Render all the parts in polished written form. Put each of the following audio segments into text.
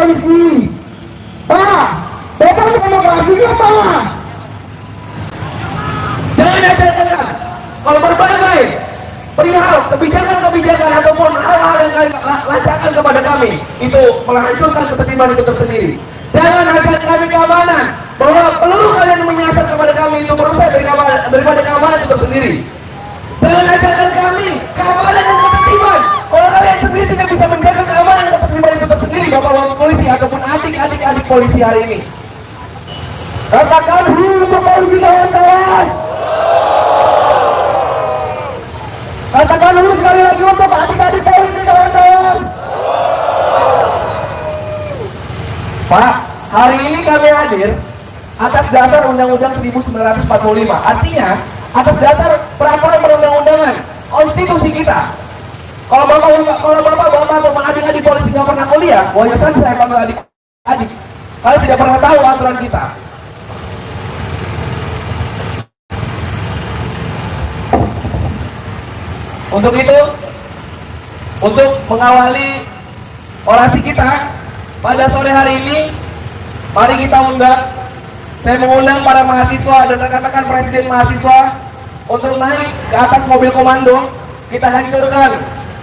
polisi. Pak, Bapak demokrasi nggak Pak? Jangan. Kalau berbagai perihal kebijakan ataupun hal-hal yang kalian lancarkan kepada kami, itu menghancurkan ketertiban itu tersendiri. Jangan ajak kami keamanan, bahwa peluru kalian menyasar kepada kami itu merusak daripada keamanan itu tersendiri. Jangan ajarkan kami keamanan dan ketertiban. Kalau kalian sendiri tidak bisa menjaga keamanan dan ketertiban itu tersendiri, bapak-bapak polisi ataupun adik-adik polisi hari ini. Katakan untuk polisi kawan-kawan. Katakan dulu sekali lagi untuk adik-adik polisi kawan-kawan. Pak, hari ini kami hadir atas dasar Undang-Undang 1945. Artinya, atas dasar peraturan perundang-undangan konstitusi kita. Kalau bapak atau adik-adik polisi nggak pernah kuliah, wajar saja saya panggil adik-adik. Kalian tidak pernah tahu aturan kita. Untuk itu, untuk mengawali orasi kita pada sore hari ini, mari kita saya mengundang para mahasiswa dan rekan-rekan presiden mahasiswa untuk naik ke atas mobil komando. Kita hancurkan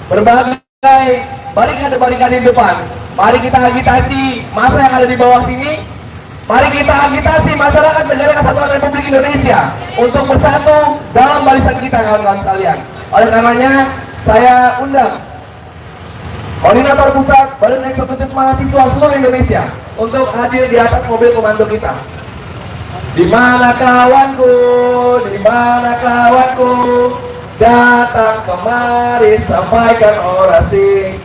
berbagai barikade di depan. Mari kita agitasi massa yang ada di bawah sini. Mari kita agitasi masyarakat negara kesatuan Republik Indonesia untuk bersatu dalam barisan kita, kawan-kawan sekalian. Oleh karenanya, saya undang Koordinator Pusat Badan Eksekutif Mahasiswa seluruh Indonesia untuk hadir di atas mobil komando kita. Di mana kawanku, datang kemari sampaikan orasi.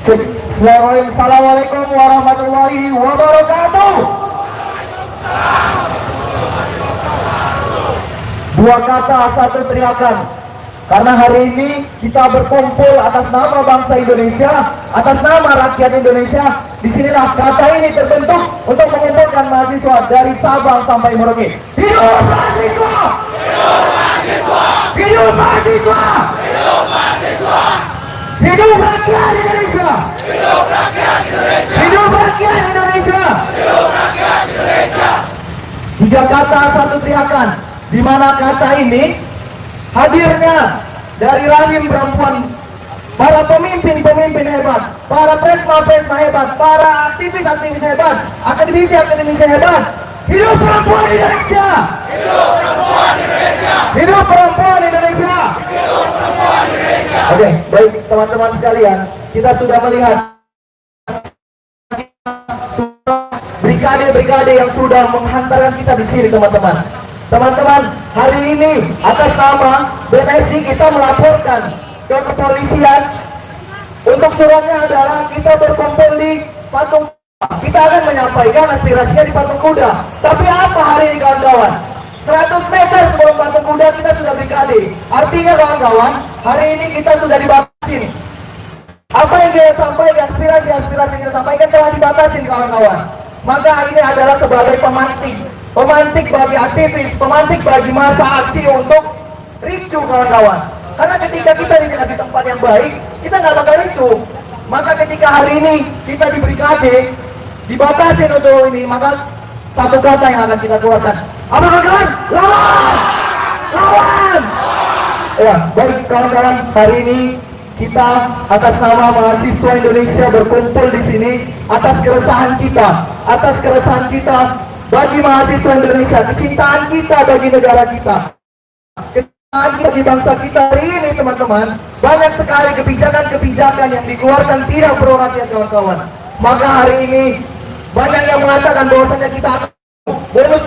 Assalamualaikum warahmatullahi wabarakatuh. Dua kata, satu teriakan. Karena hari ini kita berkumpul atas nama bangsa Indonesia, atas nama rakyat Indonesia. Disinilah kata ini terbentuk untuk mengumpulkan mahasiswa dari Sabang sampai Merauke. Hidup mahasiswa! Hidup mahasiswa! Hidup mahasiswa! Hidup mahasiswa! Hidup rakyat Indonesia! Hidup rakyat Indonesia! Hidup rakyat Indonesia! Hidup rakyat Indonesia! Tiga kata, satu teriakan. Di mana kata ini hadirnya dari rahim perempuan, para pemimpin hebat, para presma hebat, para aktivis hebat, akademisi hebat. Hidup perempuan Indonesia! Hidup perempuan Indonesia! Hidup perempuan Indonesia! Hidup perempuan Indonesia! Oke, baik teman-teman sekalian, kita sudah melihat brigade yang sudah menghantarkan kita di sini, teman-teman. Teman-teman, hari ini atas nama BNSI kita melaporkan ke kepolisian. Untuk suratnya adalah kita berkumpul di patung. Kita akan menyampaikan aspirasinya di patung kuda. Tapi apa hari ini, kawan-kawan? 100 meter sebelum patung kuda kita sudah brigade. Artinya, kawan-kawan, hari ini kita sudah dibatasin. Apa yang kita sampaikan, aspirasi yang kita sampaikan telah dibatasin, kawan-kawan. Maka ini adalah sebagai pemantik bagi aktivis, pemantik bagi masa aksi untuk ricu, kawan-kawan. Karena ketika kita dikasih tempat yang baik, kita nggak bakal ricu. Maka ketika hari ini kita di brigade, dibatasin untuk ini, maka satu kata yang akan kita keluarkan. Apa kawan? Lawan! Lawan! Ya, baik kawan-kawan, hari ini kita atas nama mahasiswa Indonesia berkumpul di sini atas keresahan kita bagi mahasiswa Indonesia, kecintaan kita bagi negara kita, kecintaan bagi bangsa kita. Hari ini, teman-teman, banyak sekali kebijakan yang dikeluarkan tidak pro rakyat, kawan-kawan. Maka hari ini banyak yang mengatakan bahwasanya kita akan bonus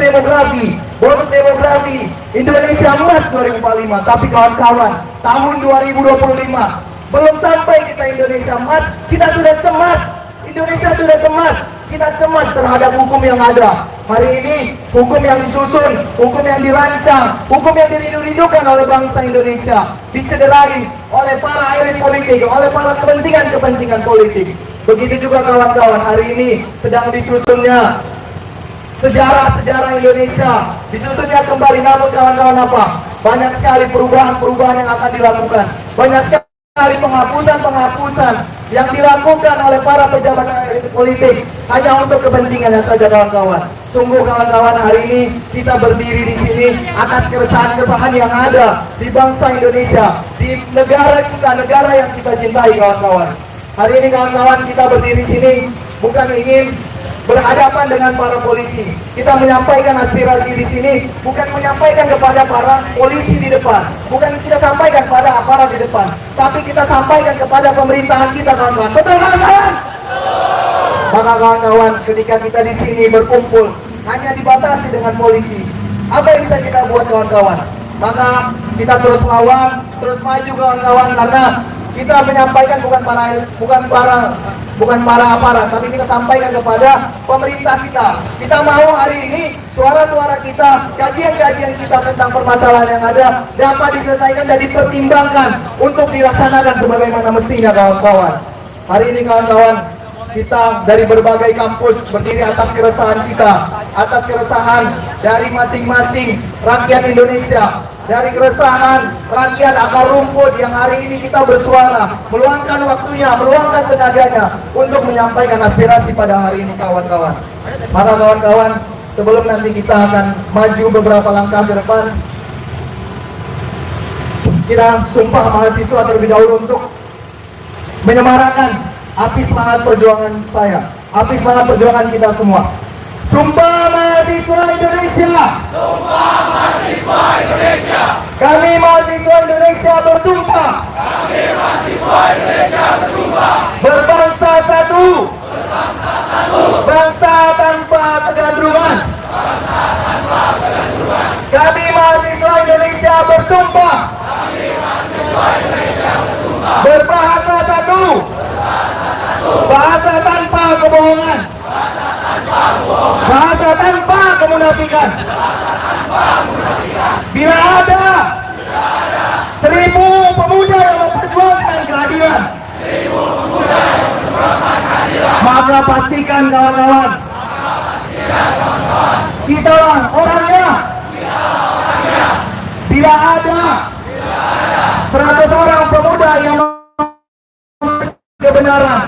demografi Indonesia emas 2045. Tapi kawan-kawan, tahun 2025 belum sampai kita Indonesia emas, kita sudah cemas. Indonesia sudah cemas. Kita cemas terhadap hukum yang ada. Hari ini hukum yang disusun, hukum yang dirancang, hukum yang dirindu-rindukan oleh bangsa Indonesia dicederai oleh para elit politik, oleh para kepentingan politik. Begitu juga kawan-kawan, hari ini sedang disusunnya sejarah Indonesia, disusunnya kembali. Namun kawan-kawan, apa? Banyak sekali perubahan yang akan dilakukan. Banyak sekali penghapusan yang dilakukan oleh para pejabat politik hanya untuk kepentingannya saja, kawan-kawan. Sungguh kawan-kawan, hari ini kita berdiri di sini atas keresahan-keresahan yang ada di bangsa Indonesia, di negara kita, negara yang kita cintai, kawan-kawan. Hari ini kawan-kawan, kita berdiri di sini bukan ingin berhadapan dengan para polisi. Kita menyampaikan aspirasi di sini, bukan menyampaikan kepada para polisi di depan, bukan kita sampaikan kepada aparat di depan, tapi kita sampaikan kepada pemerintahan kita, kawan-kawan. Betul, kawan-kawan? Maka kawan-kawan, ketika kita di sini berkumpul hanya dibatasi dengan polisi, apa yang bisa kita buat, kawan-kawan? Maka kita terus lawan, terus maju, kawan-kawan, karena kita menyampaikan bukan para aparat, tapi kita sampaikan kepada pemerintah kita. Kita mau hari ini suara-suara kita, kajian-kajian kita tentang permasalahan yang ada dapat diselesaikan dan dipertimbangkan untuk dilaksanakan sebagaimana mestinya, kawan-kawan. Hari ini kawan-kawan, kita dari berbagai kampus berdiri atas keresahan kita, atas keresahan dari masing-masing rakyat Indonesia, dari keresahan rakyat akar rumput yang hari ini kita bersuara, meluangkan waktunya, meluangkan tenaganya untuk menyampaikan aspirasi pada hari ini, kawan-kawan. Maka kawan-kawan, sebelum nanti kita akan maju beberapa langkah ke depan, kita sumpah mahasiswa terlebih dahulu untuk menyemarakan api semangat perjuangan saya, api semangat perjuangan kita semua. Sumpah mahasiswa Indonesia. Sumpah mahasiswa Indonesia. Kami mahasiswa Indonesia bersumpah. Kami mahasiswa Indonesia bersumpah. Berbangsa satu. Berbangsa satu. Bangsa tanpa kecenderungan. Bangsa tanpa kecenderungan. Kami mahasiswa Indonesia bersumpah. Kami mahasiswa Indonesia bersumpah. Berbahasa satu. Berbahasa satu. Bahasa tanpa kebohongan. Bahasa tanpa bohongan. Bahasa tanpa kemunafikan. Bahasa tanpa munafikan. Bila ada 1000 pemuda yang memperjuangkan keadilan, 1000 pemuda yang memperjuangkan keadilan, maka pastikan kawan-kawan, kita orangnya. Bila ada 100 orang pemuda yang kebenaran,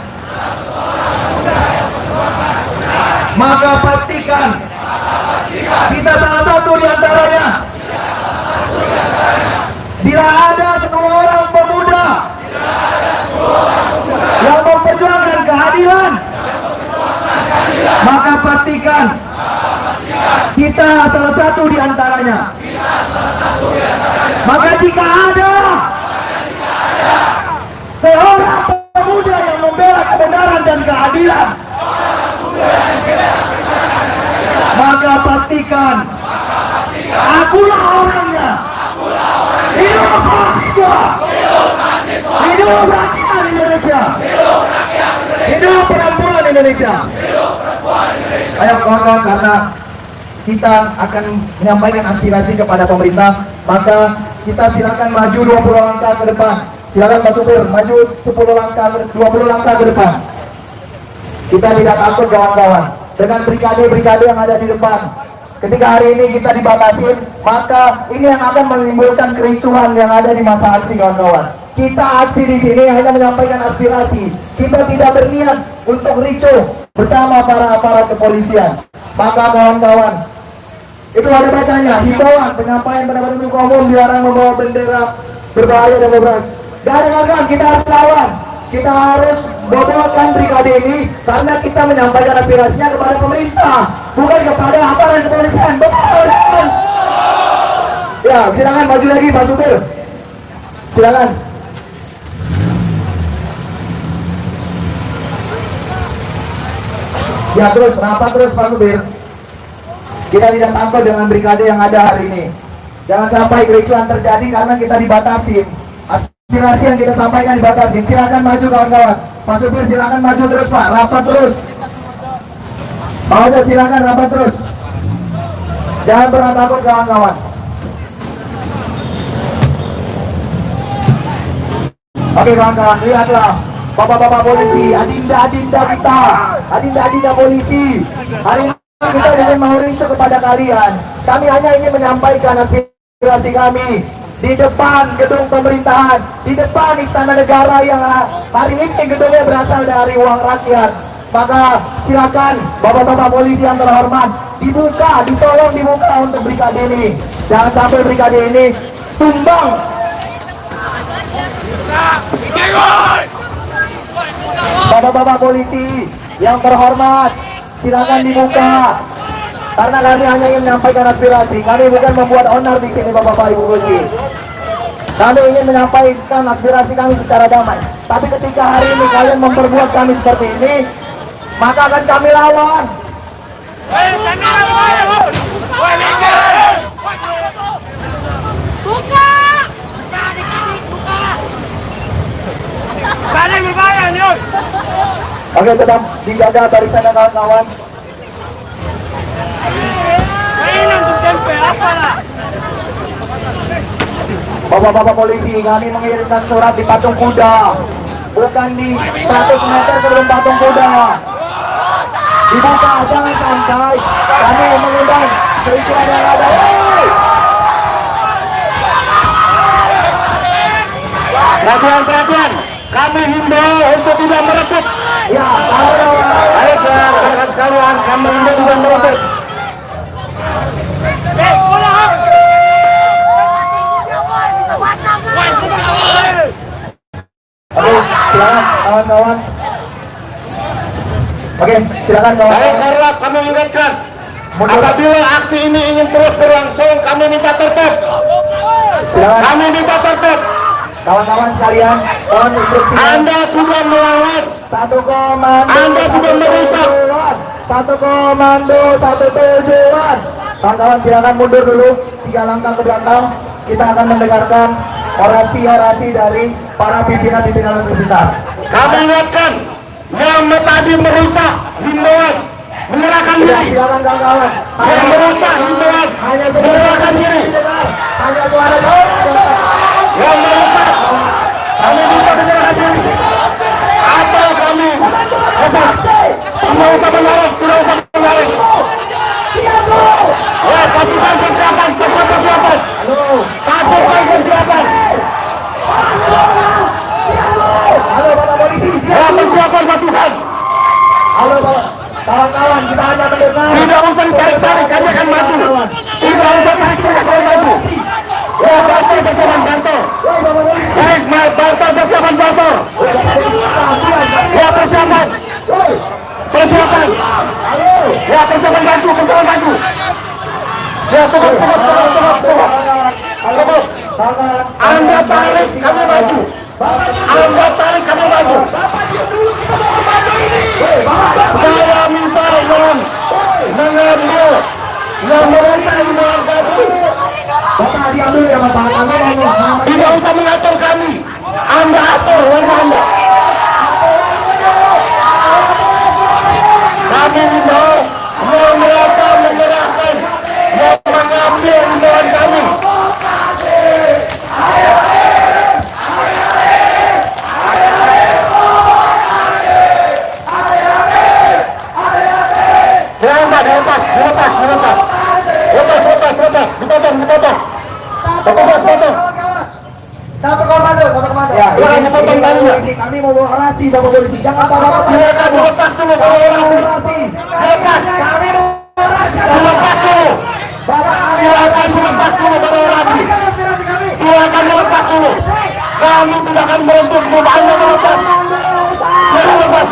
maka pastikan kita salah satu di antaranya. Bila ada 10 orang pemuda yang memperjuangkan keadilan, maka pastikan kita salah satu di antaranya. Maka jika ada seorang pemuda yang membela kebenaran dan keadilan, maka pastikan akulah orangnya. Hidup mahasiswa. Hidup rakyat Indonesia. Hidup perempuan Indonesia. Ayo kawan-kawan, karena kita akan menyampaikan aspirasi kepada pemerintah, maka kita silakan maju 20 langkah ke depan. Silakan Pak Supir maju 20 langkah ke depan. Kita tidak takut, kawan-kawan, dengan brigade-brigade yang ada di depan. Ketika hari ini kita dibatasin, maka ini yang akan menimbulkan kericuhan yang ada di masa aksi, kawan-kawan. Kita aksi di sini hanya menyampaikan aspirasi. Kita tidak berniat untuk ricuh bersama para aparat kepolisian. Maka kawan-kawan, itu ada bacanya, himbauan penyampaian pendapat untuk umum dilarang membawa bendera berbahaya dan berbahaya. Jangan, kita harus lawan. Kita harus bobolkan brigade ini karena kita menyampaikan aspirasinya kepada pemerintah, bukan kepada aparat kepolisian. Betul. Ya, silakan maju lagi Pak Supir. Silakan. Ya, terus rapat terus Pak Supir. Kita tidak takut dengan brigade yang ada hari ini. Jangan sampai kericuhan terjadi karena kita dibatasi. Aspirasi yang kita sampaikan dibatasi. Silakan maju kawan-kawan. Pak Supir silakan maju terus Pak. Rapat terus. Pak Ojo silakan rapat terus. Jangan pernah takut kawan-kawan. Oke kawan-kawan, lihatlah bapak-bapak polisi, adinda-adinda kita, adinda-adinda polisi. Hari ini kita ingin mau rindu kepada kalian. Kami hanya ingin menyampaikan aspirasi kami. di depan gedung pemerintahan, di depan istana negara yang hari ini gedungnya berasal dari uang rakyat. Maka silakan bapak-bapak polisi yang terhormat, dibuka, ditolong dibuka untuk brigade ini. Jangan sampai brigade ini tumbang. Bapak-bapak polisi yang terhormat, silakan dibuka. Karena kami hanya ingin menyampaikan aspirasi. Kami bukan membuat onar di sini, bapak-bapak ibu polisi. Kami ingin menyampaikan aspirasi kami secara damai. Tapi ketika hari ini kalian memperbuat kami seperti ini, maka akan kami lawan. Buka! Oke, tetap dijaga barisannya kawan-kawan. Bapak-bapak polisi, kami mengirimkan surat di Patung Kuda, bukan di 100 meter sebelum Patung Kuda. Dibuka, jangan santai. Kami mengundang kericuan yang ada. Perhatian, kami himbau untuk tidak merebut. Ya, Ayo rekan sekalian, kami himbau tidak merebut. oke, silakan kawan-kawan. Oke, silakan Baik, kawan-kawan. karena kami ingatkan, apabila aksi ini ingin terus berlangsung, kami minta tertib. Silakan Kami minta tertib. kawan-kawan sekalian, mohon instruksi. Anda sudah melawan. Satu komando, Anda satu sudah merusak. tujuan. Satu komando, satu tujuan. Kawan-kawan silakan mundur dulu 3 langkah ke belakang. Kita akan mendengarkan orasi-orasi dari para pimpinan-pimpinan universitas. Kami ingatkan, yang tadi merusak himbauan, menyerahkan Ya, diri. silakan kawan-kawan. Yang merusak himbauan, Hanya menyerahkan diri. Hanya suara kawan. Yang merusak, kami minta menyerahkan diri. Atau kami besar. Tidak usah menarik, tidak usah menarik. Ya, pasukan persiapan, pasukan persiapan. Pasukan persiapan. Halo Bapak Polisi. Ya, persiapan pasukan. Halo Bapak. Kawan-kawan, kita hanya mendengar. Tidak usah ditarik-tarik, kami akan maju. Tidak usah tarik-tarik, kami maju. Ya, bantu persiapan, bantu. Woi Bapak Polisi. Baik, bantu persiapan, bantu. Ya, persiapan. Woi. Persiapan. Halo. Ya, persiapan bantu, persiapan bantu. Ya, tunggu. Halo. Kawan-kawan. Anda tarik, kami maju. Anda tarik, kami maju. Saya minta yang mengambil, yang meminta himbauan kami. Bapak diambil ya Bapak. Kami ngomong. Tidak usah mengatur kami. Anda atur warga Anda. Kami himbau yang merasa menyerahkan, yang mengambil himbauan kami. Silakan Pak, dilepas. Dipotong. Satu komando. Ya, Silakan dipotong talinya. Kami mau bawa orasi Bapak Polisi. Jangan Bapak. Silakan dilepas dulu kalau orasi. Orasi. Dilepas. Kami mau orasi. Dilepas dulu. Bapak kami Silakan dilepas dulu kalau orasi. Silakan dilepas dulu. Kami tidak akan merebut Anda melepas. Silakan lepas.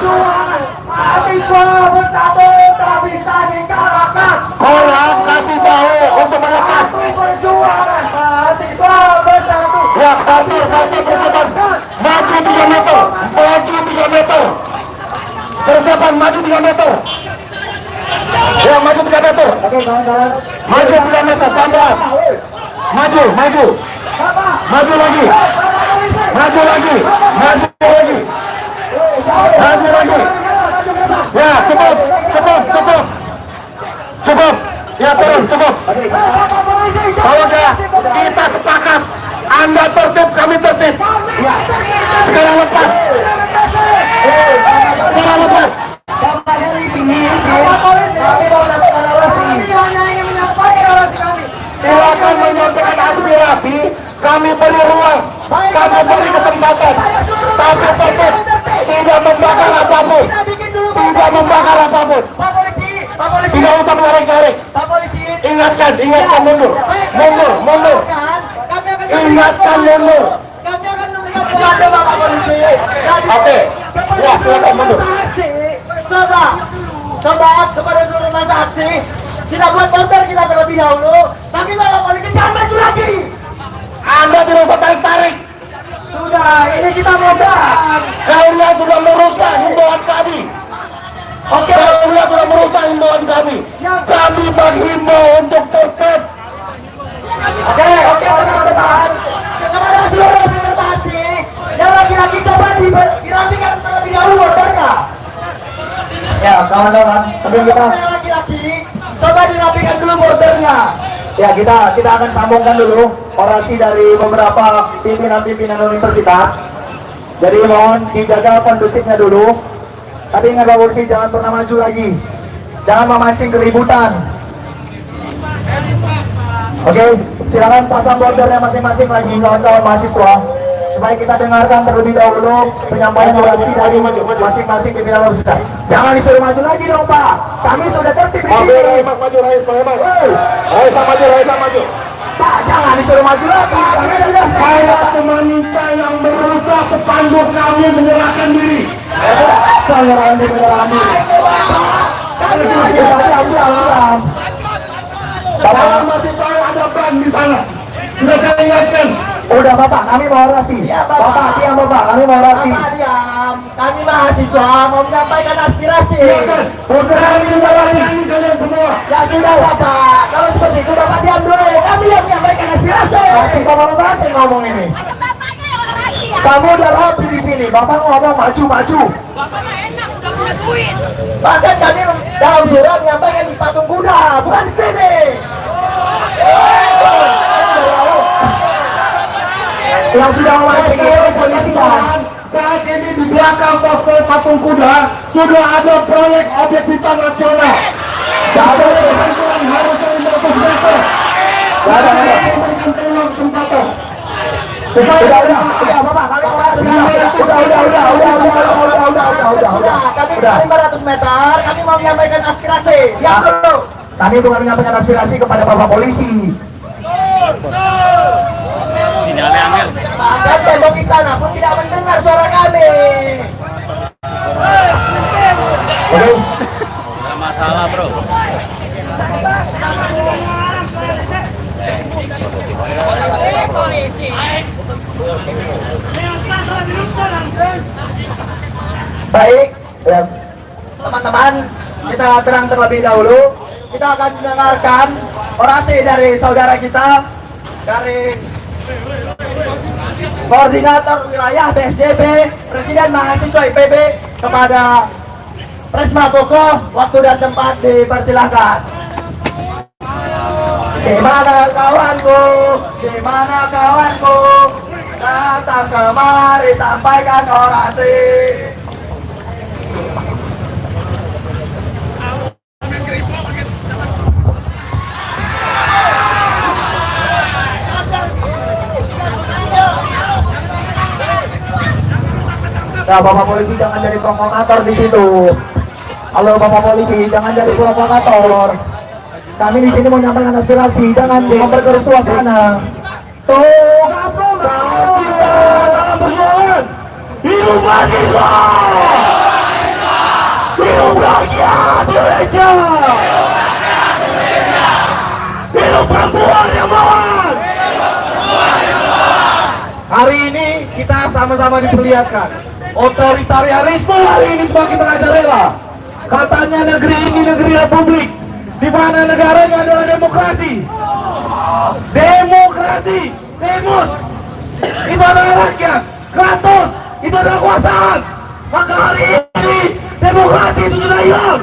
mahasiswa bersatu tak bisa dikalahkan. Tolong kasih tahu untuk melepas. Satu perjuangan mahasiswa bersatu. Ya, satu persiapan. Maju 3 meter. Maju 3 meter. Persiapan maju 3 meter. Ya, maju 3 meter. Oke kawan-kawan. Maju 3 meter. Tambah. Maju. Bapak. Maju lagi. Maju lagi. Ya, cukup. Ya, turun, cukup. Bapak polisi. Kalau ya, kita sepakat. Anda tertib, kami tertib. Sekarang lepas. Bapak dari sini. Bapak polisi. Kami mau sampaikan orasi. Kami hanya ingin menyampaikan orasi kami. Silakan menyampaikan aspirasi. Kami tapi tertib, tidak membakar apapun, tidak membakar apapun, Pak polisi, tidak usah menarik-narik. Pak polisi. Ingatkan mundur, mundur. Ingatkan mundur. Kami akan memberikan penanda Bapak polisi. Oke, ya silakan mundur. Coba kepada seluruh masa aksi, kita buat konter kita terlebih dahulu. Tapi Bapak polisi jangan maju lagi. Anda tidak usah tarik-tarik. Sudah, ini kita modal. Kalian sudah merusak himbauan kami. Oke. Kalian sudah merusak himbauan kami. Kami menghimbau untuk tertib. Oke, teman-teman. Kepada seluruh peserta aksi, yang laki-laki coba dirapikan terlebih dahulu bordernya. Ya, kawan-kawan, sebelum kita yang laki-laki, coba dirapikan dulu bordernya. Ya, kita akan sambungkan dulu orasi dari beberapa pimpinan-pimpinan universitas. Jadi mohon dijaga kondusifnya dulu. Tapi ingat Bapak Polisi, jangan pernah maju lagi. Jangan memancing keributan. Oke, silakan pasang bordernya masing-masing lagi kawan-kawan mahasiswa, supaya kita dengarkan terlebih dahulu penyampaian orasi dari masing-masing pimpinan universitas. Jangan disuruh maju lagi dong Pak. Kami sudah tertib di sini. Raisa maju. Pak, jangan disuruh maju lagi. Saya temanita yang berusaha sepanduk kami menyerahkan diri. Menyerahkan diri. Saya masih tahu ada ban di sana. Sudah saya ingatkan. Udah Bapak, kami mau orasi. Bapak, diam Bapak, kami mau orasi. Bapak diam, kami mahasiswa mau menyampaikan aspirasi. Udah kami sudah layani kalian semua. Ya sudah Bapak, kalau seperti itu Bapak diam dulu. Kami yang menyampaikan aspirasi. Masih Bapak ngomong ini. Bapaknya yang orasi ya. Kamu udah rapi di sini. Bapak ngomong maju. Bapak mah enak, udah punya duit. Bahkan kami dalam surat menyampaikan di patung kuda, bukan di sini. Yang sudah memancing itu polisi kan. Saat ini di belakang patung kuda sudah ada proyek objek vital nasional. Ada bantuan harus 500 meter. Ada. Memberikan peluang kesempatan. Udah Bapak, kami orasi. Udah. Kami 500 meter, kami mau menyampaikan aspirasi. Ya dulu. Kami bukan menyampaikan aspirasi kepada Bapak polisi. Bahkan tembok istana pun tidak mendengar suara kami. Oke. Masalah bro. Baik, ya. Teman-teman, kita terang terlebih dahulu. Kita akan mendengarkan orasi dari saudara kita, dari Koordinator Wilayah BSDB, Presiden Mahasiswa IPB, kepada Presma Koko. Waktu dan tempat dipersilahkan. Di mana kawanku? Di mana kawanku? Datang kemari sampaikan orasi. Ya Bapak polisi jangan jadi provokator di situ. Halo Bapak polisi jangan jadi provokator. Kami di sini mau menyampaikan aspirasi, jangan memperkeruh suasana. Tugas kita dalam perjuangan. Hidup mahasiswa. Hidup rakyat Indonesia. Hidup perempuan yang melawan. Hari ini kita sama-sama diperlihatkan otoritarianisme hari ini semakin merajalela. Katanya negeri ini negeri republik, di mana negaranya adalah demokrasi. Demokrasi, demos, itu adalah rakyat. Kratos, itu adalah kekuasaan. Maka hari ini demokrasi itu sudah hilang.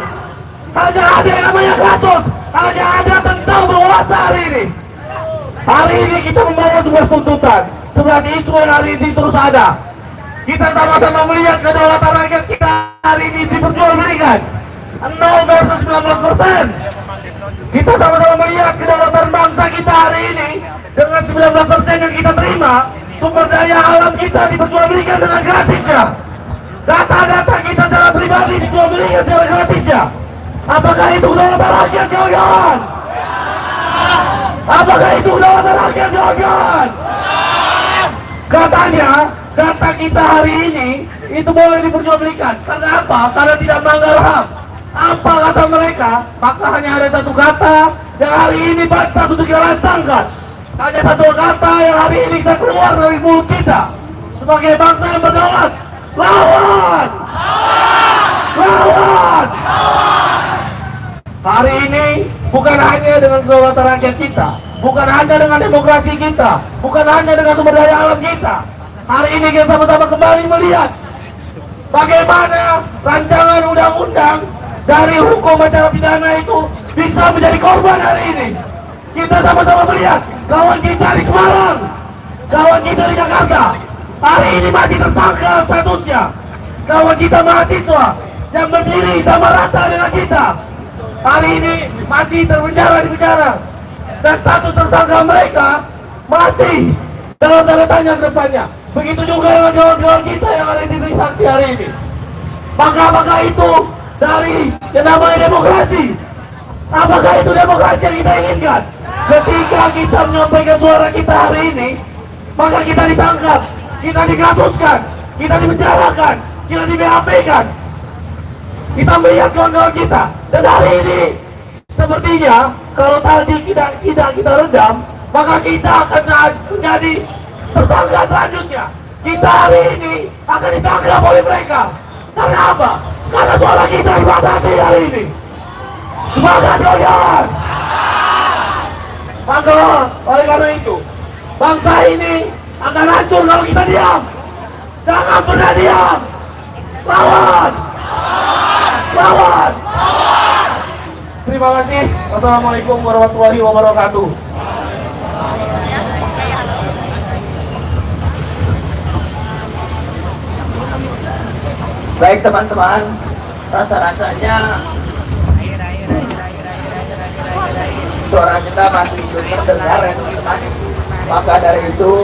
Hanya ada yang namanya Kratos, hanya ada tentang penguasa hari ini. Hari ini kita membawa sebuah tuntutan, sebuah isu yang hari ini terus ada. Kita sama-sama melihat kedaulatan rakyat kita hari ini diperjualbelikan 0 versus 19%. Kita sama-sama melihat kedaulatan bangsa kita hari ini dengan 19% yang kita terima sumber daya alam kita diperjualbelikan dengan gratisnya. Data-data kita secara pribadi diperjualbelikan secara gratisnya. Apakah itu kedaulatan rakyat, kawan-kawan? Apakah itu kedaulatan rakyat, kawan-kawan? Katanya data kita hari ini itu boleh diperjualbelikan. Karena apa? Karena tidak melanggar HAM. Apa kata mereka? Maka hanya ada satu kata yang hari ini pantas untuk kita lantangkan. Hanya satu kata yang hari ini kita keluar dari mulut kita sebagai bangsa yang berdaulat. Lawan! Lawan! Hari ini bukan hanya dengan kedaulatan rakyat kita, bukan hanya dengan demokrasi kita, bukan hanya dengan sumber daya alam kita. Hari ini kita sama-sama kembali melihat bagaimana rancangan undang-undang dari hukum acara pidana itu bisa menjadi korban hari ini. Kita sama-sama melihat kawan kita di Semarang, kawan kita di Jakarta, hari ini masih tersangka statusnya. Kawan kita mahasiswa yang berdiri sama rata dengan kita, hari ini masih terpenjara di penjara. Dan status tersangka mereka masih dalam tanda tanya ke depannya. Begitu juga dengan kawan-kawan kita yang ada di Trisakti hari ini. Maka apakah itu dari yang namanya demokrasi? Apakah itu demokrasi yang kita inginkan? Ketika kita menyampaikan suara kita hari ini, maka kita ditangkap, kita dikatuskan, kita dipenjarakan, kita di BAP-kan. Kita melihat kawan-kawan kita. Dan hari ini sepertinya kalau tadi kita redam, maka kita akan menjadi tersangka selanjutnya. Kita hari ini akan ditangkap oleh mereka. Karena apa? Karena suara kita dibatasi hari ini. Semangat kawan! Maka oleh karena itu, bangsa ini akan hancur kalau kita diam. Jangan pernah diam. Lawan! Lawan! Terima kasih. Wassalamualaikum warahmatullahi wabarakatuh. Baik teman-teman, rasa-rasanya suara kita masih belum terdengar ya teman-teman. Maka dari itu,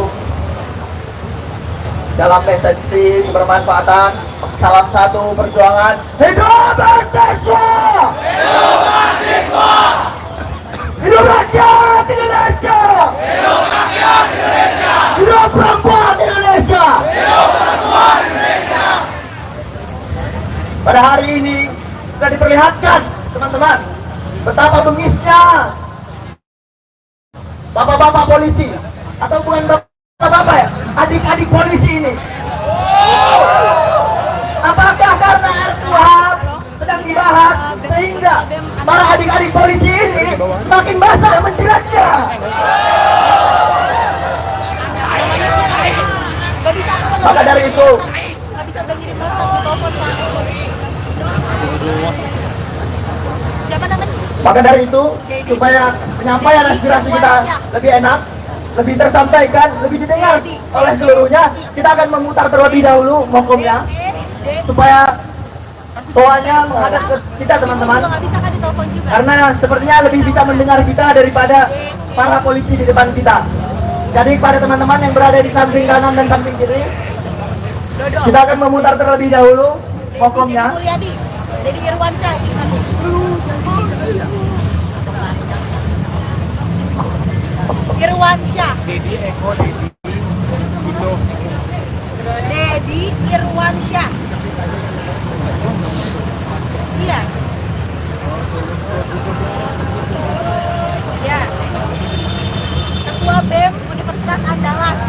dalam esensi kebermanfaatan, salam satu perjuangan, hidup mahasiswa! Hidup mahasiswa! Hidup rakyat Indonesia! Hidup rakyat Indonesia! Hidup perempuan Indonesia! Hidup perempuan Indonesia! Pada hari ini kita diperlihatkan teman-teman betapa bengisnya bapak-bapak polisi, atau bukan bapak-bapak ya, adik-adik polisi ini. Apakah karena RKUHP sedang dibahas sehingga para adik-adik polisi ini semakin basah menjilatnya? Maka dari itu, Nggak bisa udah ngirim WhatsApp di telepon Pak. Siapa namanya? maka dari itu supaya penyampaian aspirasi kita lebih enak, lebih tersampaikan, lebih didengar oleh seluruhnya, kita akan memutar terlebih dahulu mokomnya supaya toanya menghadap ke kita teman-teman. Nggak bisa kan di telepon juga. Karena sepertinya lebih bisa mendengar kita daripada para polisi di depan kita. Jadi kepada teman-teman yang berada di samping kanan dan samping kiri, kita akan memutar terlebih dahulu mokomnya. Deddy Mulyadi, Deddy Irwansyah. Irwansyah. Deddy Irwansyah. Iya. Ya. Ketua BEM Universitas Andalas.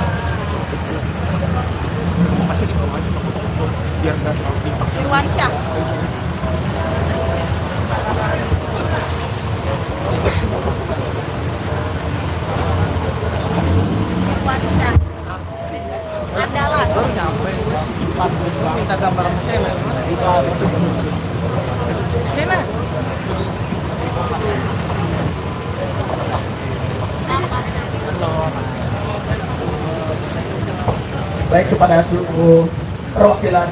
Irwansyah. Irwansyah. Andalas. Minta gambar sama Sena. Sena. Baik kepada seluruh perwakilan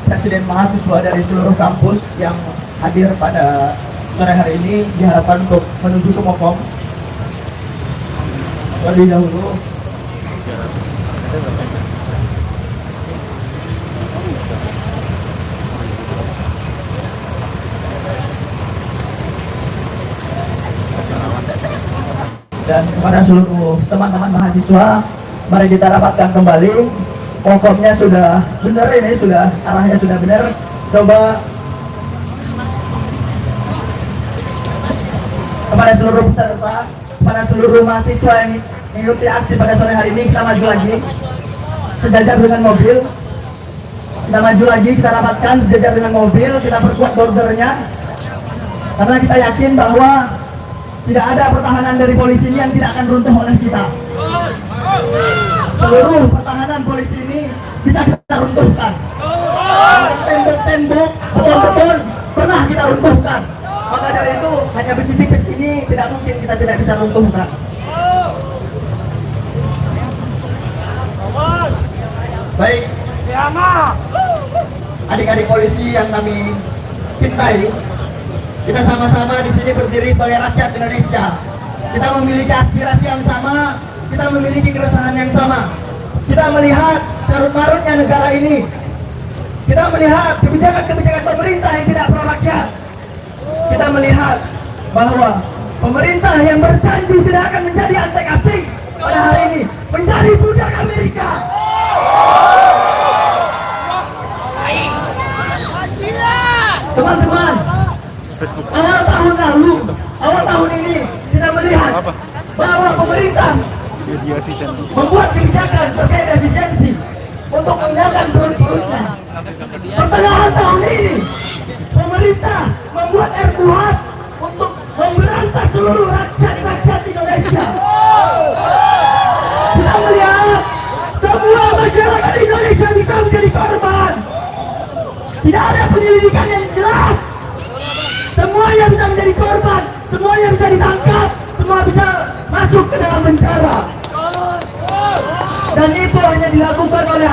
presiden mahasiswa dari seluruh kampus yang hadir pada sore hari ini, diharapkan untuk menuju ke Mokom. Terlebih dahulu Dan kepada seluruh teman-teman mahasiswa, mari kita rapatkan kembali. Pokoknya sudah benar, ini sudah arahnya sudah benar. Coba kepada seluruh peserta, kepada seluruh mahasiswa yang mengikuti aksi pada sore hari ini, kita maju lagi sejajar dengan mobil. Kita maju lagi, kita rapatkan sejajar dengan mobil, kita perkuat bordernya, karena kita yakin bahwa tidak ada pertahanan dari polisi ini yang tidak akan runtuh oleh kita. Seluruh pertahanan polisi ini bisa kita runtuhkan. Tembok-tembok betul-betul pernah kita runtuhkan. Maka dari itu hanya besi tipis ini tidak mungkin kita tidak bisa runtuhkan. Baik, adik-adik polisi yang kami cintai, kita sama-sama di sini berdiri sebagai rakyat Indonesia. Kita memiliki aspirasi yang sama, kita memiliki keresahan yang sama. Kita melihat carut-marutnya negara ini. Kita melihat kebijakan-kebijakan pemerintah yang tidak pro rakyat. Kita melihat bahwa pemerintah yang berjanji tidak akan menjadi antek asing pada hari ini menjadi budak Amerika. Teman-teman, awal tahun ini kita melihat bahwa pemerintah membuat kebijakan terkait efisiensi untuk menghilangkan perut-perutnya. Pertengahan tahun ini pemerintah membuat RUHAP untuk memberantas seluruh rakyat Indonesia. Kita melihat semua masyarakat Indonesia bisa menjadi korban. Tidak ada penyelidikan yang jelas. Semuanya bisa menjadi korban, semuanya bisa ditangkap, semua bisa masuk ke dalam penjara. Dan itu hanya dilakukan oleh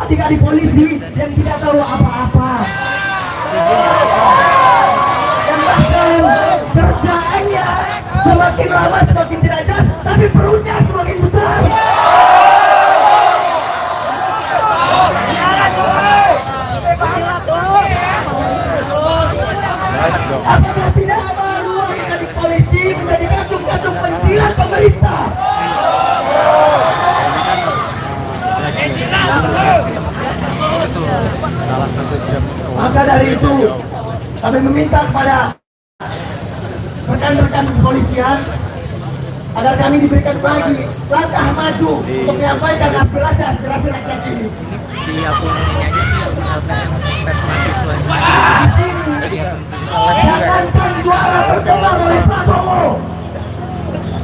adik-adik polisi yang tidak tahu apa-apa. Yang bahkan kerjaannya semakin lama semakin tidak jelas, tapi perutnya semakin besar. Apakah tidak malu adik polisi menjadi kacung-kacung penjilat pemerintah? Maka dari itu kami meminta kepada rekan-rekan kepolisian agar kami diberikan lagi langkah maju untuk menyampaikan aspirasi rakyat ini. Jangankan suara terdengar oleh Prabowo,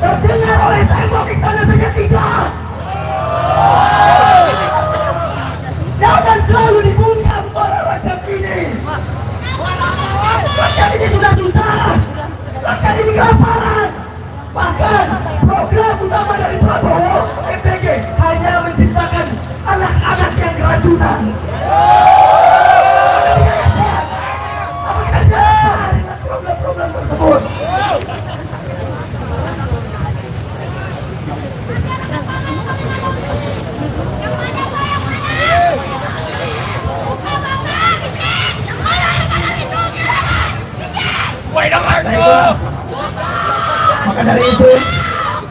terdengar oleh tembok istana saja tidak. Jangan selalu dibungkam suara rakyat ini. Rakyat ini sudah susah, rakyat ini kelaparan. Bahkan program utama dari Prabowo, MPG, hanya menciptakan anak-anak yang keracunan. Apa kita jalan dengan program-program tersebut? Maka dari itu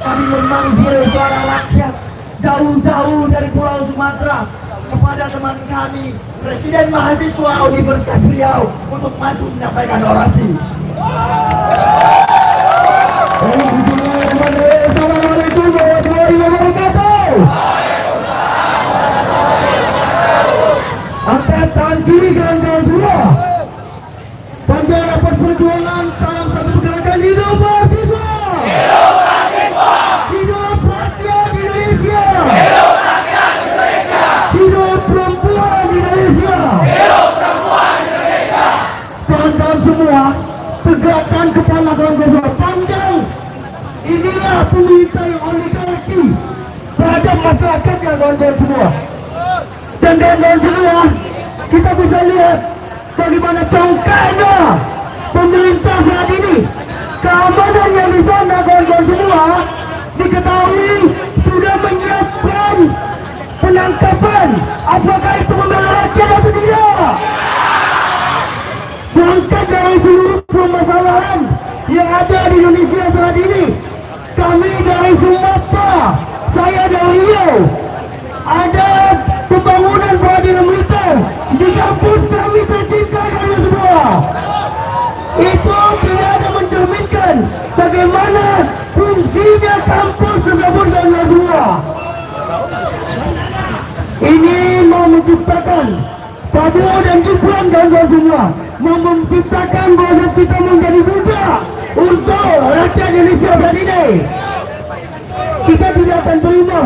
kami memanggil suara rakyat jauh-jauh dari Pulau Sumatera kepada teman kami Presiden Mahasiswa Universitas Riau untuk maju menyampaikan orasi. Assalamualaikum warahmatullahi wabarakatuh. Angkat tangan kiri, jangan semua. Panjang rapat perjuangan, salam satu pergerakan, hidup mahasiswa! Hidup mahasiswa! Hidup rakyat Indonesia! Hidup rakyat Indonesia! Hidup perempuan Indonesia! Hidup perempuan Indonesia! Kawan-kawan semua, tegakkan kepala kawan-kawan panjang. Inilah pemerintah yang oligarki terhadap masyarakatnya kawan-kawan semua. Dan kawan-kawan semua, kita bisa lihat bagaimana congkaknya pemerintah saat ini. Keamanan yang di sana kawan-kawan semua diketahui sudah menyiapkan penangkapan. Apakah itu membela rakyat atau tidak? Berangkat dari seluruh permasalahan yang ada di Indonesia saat ini, kami dari Sumatera, saya dari Riau, ada pembangunan peradilan militer di kampus kami tercinta kalian semua. Itu tidak ada mencerminkan bagaimana fungsinya kampus tersebut kalian semua. Ini mau menciptakan Prabowo dan Gibran kawan-kawan semua, mau menciptakan bahwa kita menjadi budak untuk rakyat Indonesia saat ini. Kita tidak akan terima,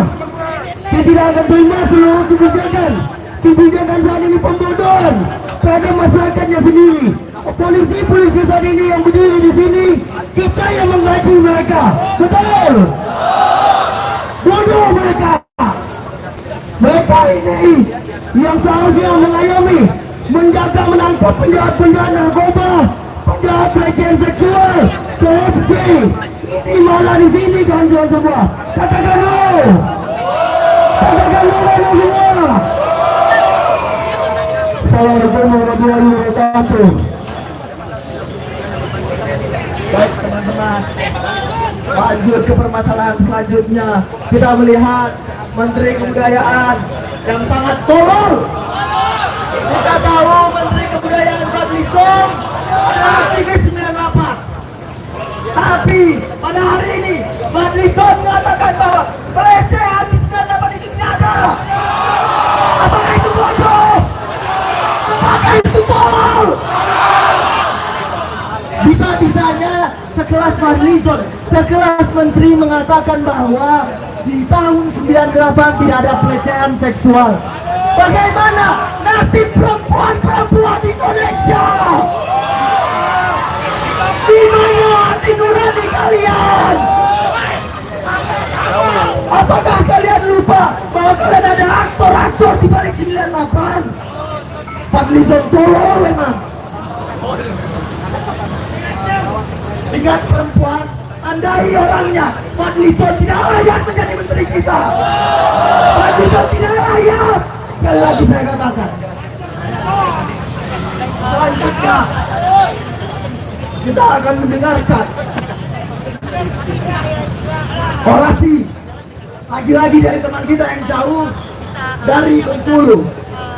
kita tidak akan terima seluruh kebijakan saat ini pembodohan terhadap masyarakatnya sendiri. Polisi saat ini yang berdiri di sini, kita yang menggaji mereka, betul? Bodoh mereka. Mereka ini yang seharusnya mengayomi, menjaga, menangkap penjahat-penjahat narkoba, penjahat pelecehan seksual, korupsi. Ini malah di sini kawan-kawan semua. Katakan lo, semua. Assalamualaikum warahmatullahi wabarakatuh. Baik teman-teman, lanjut ke permasalahan selanjutnya. Kita melihat Menteri Kebudayaan yang sangat tolol. Kita tahu Menteri Kebudayaan Fadlizon adalah aktivis 98. Tapi pada hari ini Fadlizon mengatakan bahwa pelecehan di 98 itu tidak ada. Apakah itu bodoh? Apakah itu tolol? Bisa-bisanya sekelas Fadlizon, sekelas menteri mengatakan bahwa di tahun 98 tidak ada pelecehan seksual. Bagaimana nasib perempuan-perempuan di Indonesia? Di mana hati nurani kalian? Apakah kalian lupa bahwa kalian ada aktor-aktor di balik 98? Fadlizon tolol memang. Ingat perempuan, andai orangnya, Fadlizon tidak layak menjadi menteri kita. Fadlizon tidak layak. Sekali lagi saya katakan. Selanjutnya kita akan mendengarkan orasi lagi-lagi dari teman kita yang jauh dari Bengkulu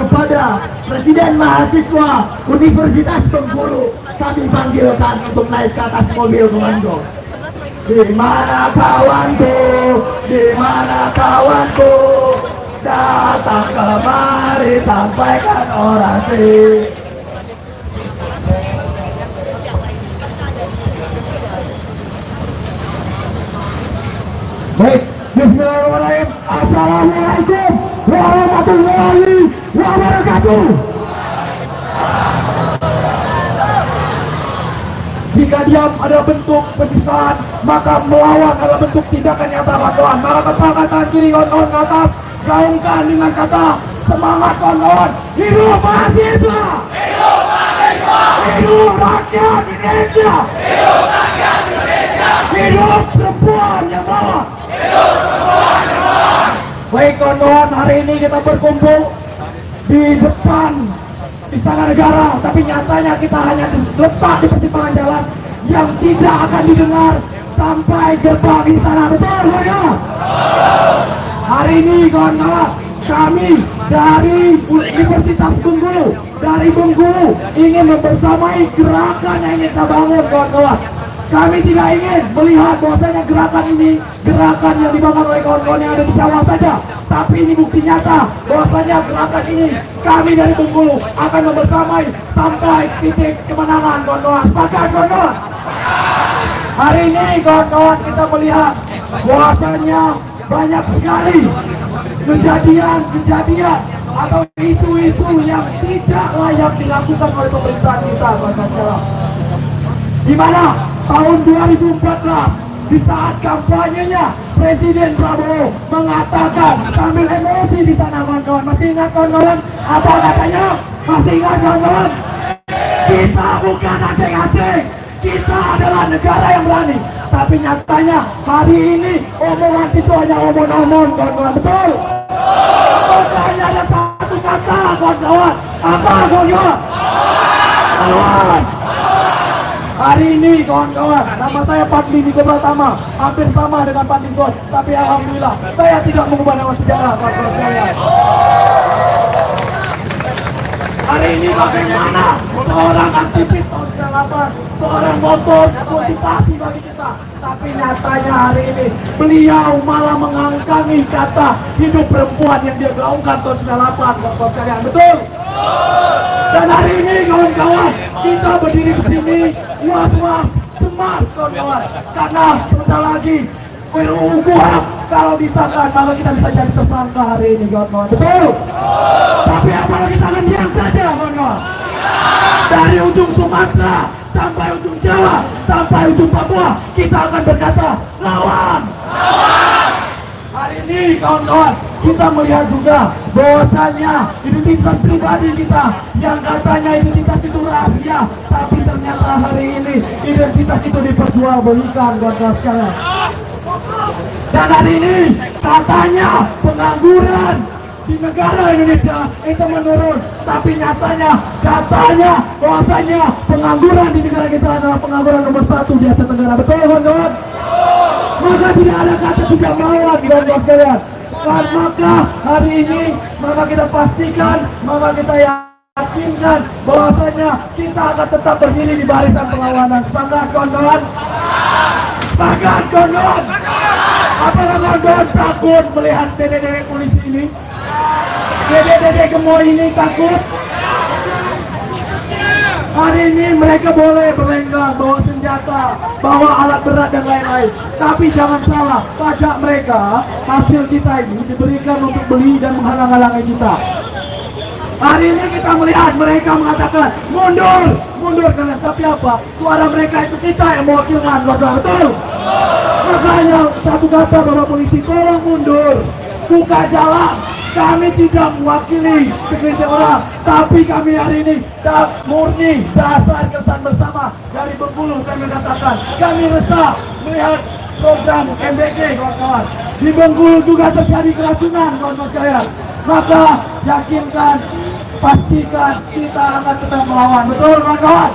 kepada Presiden Mahasiswa Universitas Bengkulu. Kami panggilkan untuk naik ke atas mobil komando. Di mana kawanku? Di mana kawanku? Datang kemari sampaikan orasi. Baik, bismillahirrahmanirrahim. Assalamualaikum warahmatullahi wabarakatuh. Jika diam adalah bentuk penistaan, maka melawan adalah bentuk tindakan yang tak kawan. Maka katakan tangan kiri kawan-kawan ke atas, gaungkan dengan kata semangat kawan-kawan. Hidup mahasiswa! Hidup mahasiswa! Hidup rakyat Indonesia! Hidup rakyat Indonesia! Hidup perempuan yang bawah! Hidup perempuan yang bawah! Baik kawan-kawan, hari ini kita berkumpul di depan Istana Negara, tapi nyatanya kita hanya letak di persimpangan jalan yang tidak akan didengar sampai gerbang istana. Betul ya? Hari ini kawan-kawan, kami dari Universitas Bengkulu, dari Bengkulu ingin membersamai gerakan yang ingin kita bangun kawan-kawan. Kami tidak ingin melihat bahwasanya gerakan ini gerakan yang dibangun oleh kawan-kawan yang ada di Jawa saja, tapi ini bukti nyata bahwasanya gerakan ini kami dari Bengkulu akan membersamai sampai titik kemenangan kawan-kawan. Sepakat kawan-kawan? Hari ini kawan-kawan kita melihat bahwasanya banyak sekali kejadian atau isu-isu yang tidak layak dilakukan oleh pemerintahan kita kawan-kawan. Di mana tahun 2014 di saat kampanyenya Presiden Prabowo mengatakan sambil emosi di sana kawan-kawan. Masih ingat kawan-kawan apa katanya? Masih ingat kawan-kawan? Kita bukan asing-asing, kita adalah negara yang berani. Tapi nyatanya hari ini omongan itu hanya omong-omong kawan-kawan. Betul? Bahwasanya ada satu kata kawan-kawan. Apa kawan-kawan? Lawan. Hari ini kawan-kawan, nama saya Padli Niko Pratama, hampir sama dengan Pak Dinggos, tapi alhamdulillah saya tidak mengubah nama sejarah kawan-kawan sekalian. Hari ini bagaimana seorang aktivis tahun 98, seorang motor motivasi bagi kita, tapi nyatanya hari ini beliau malah mengangkangi kata hidup perempuan yang dia gaungkan tahun 98, kawan-kawan sekalian, betul? Dan hari ini kawan-kawan, kita berdiri di sini was-was, cemas kawan-kawan, karena sebentar lagi RUU KUHP kalau disahkan maka kita bisa jadi tersangka hari ini kawan-kawan, betul? Tapi apalagi tangan diam saja kawan-kawan. Dari ujung Sumatera sampai ujung Jawa sampai ujung Papua kita akan berkata lawan. Hari ini kawan-kawan kita melihat juga bahwasanya identitas pribadi kita yang katanya identitas itu rahasia, tapi ternyata hari ini identitas itu diperjualbelikan kawan-kawan sekalian. Dan hari ini katanya pengangguran di negara Indonesia itu menurun, tapi nyatanya katanya bahwasanya pengangguran di negara kita adalah pengangguran nomor 1 di Asia Tenggara, betul kawan-kawan? Maka tidak ada kata tidak melawan kawan-kawan sekalian. Dan maka hari ini maka kita pastikan, maka kita yakinkan bahwasanya kita akan tetap berdiri di barisan perlawanan. Semangat kawan-kawan, semangat kawan-kawan. Apakah kawan-kawan takut melihat dedek-dedek polisi ini? Dedek-dedek gemoy ini takut? Hari ini mereka boleh berlenggang, bawa senjata, bawa alat berat dan lain-lain. Tapi jangan salah, pajak mereka, hasil kita ini diberikan untuk beli dan menghalang-halangi kita. Hari ini kita melihat mereka mengatakan mundur, mundur kalian. Tapi apa? Suara mereka itu kita yang mewakilkan, betul? Makanya satu kata Bapak Polisi, tolong mundur, buka jalan. Kami tidak mewakili segelintir orang, tapi kami hari ini murni dasar kesan bersama dari Bengkulu. Kami katakan kami resah melihat program MBG kawan-kawan. Di Bengkulu juga terjadi keracunan kawan-kawan sekalian. Maka yakinkan, pastikan kita akan tetap melawan, betul kawan-kawan?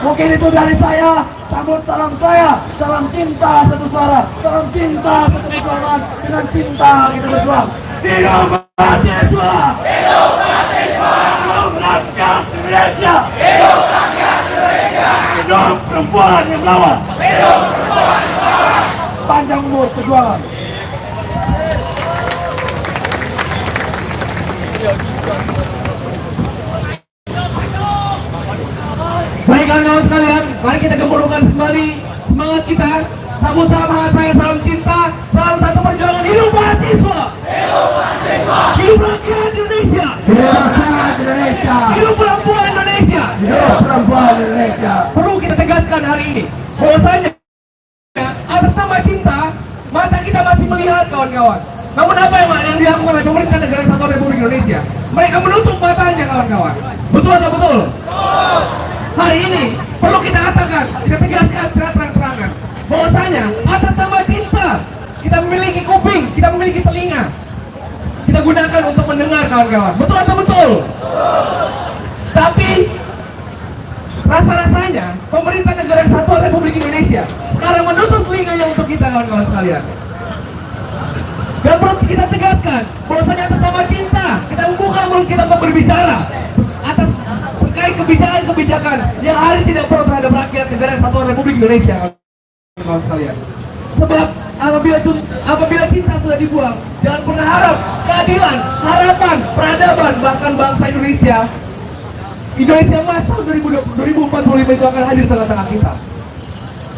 Mungkin itu dari saya. Sambut salam saya, salam cinta satu suara, salam cinta satu perjuangan, dengan cinta kita berjuang. Hidup mahasiswa! Hidup mahasiswa! Hidup rakyat Indonesia! Hidup rakyat Indonesia! Hidup perempuan yang melawan! Hidup perempuan yang melawan! Panjang umur perjuangan! Baik kawan-kawan sekalian, mari kita gembirakan kembali semangat kita. Sambut salam saya, salam cinta, salam satu perjuangan. Hidup mahasiswa! Hidup mahasiswa! Hidup rakyat Indonesia! Hidup rakyat Indonesia! Hidup perempuan Indonesia! Hidup perempuan Indonesia! Perlu kita tegaskan hari ini bahwasanya atas nama cinta mata kita masih melihat kawan-kawan. Namun apa yang dilakukan oleh pemerintah negara Kesatuan Republik Indonesia? Mereka menutup matanya kawan-kawan. Betul atau betul? Hari ini perlu kita katakan, kita tegaskan secara terang-terangan bahwasanya atas nama cinta kita memiliki kuping, kita memiliki telinga, kita gunakan untuk mendengar kawan-kawan. Betul atau betul? Tapi rasa-rasanya pemerintah negara Kesatuan Republik Indonesia sekarang menutup telinganya untuk kita kawan-kawan sekalian. Dan perlu kita tegaskan bahwasanya atas nama cinta kita membuka mulut kita untuk berbicara atas terkait kebijakan-kebijakan yang hari tidak pro terhadap rakyat negara Kesatuan Republik Indonesia kawan-kawan sekalian. Sebab apabila cinta sudah dibuang, jangan pernah harap keadilan, harapan, peradaban, bahkan bangsa Indonesia emas tahun 2045 itu akan hadir tengah-tengah kita.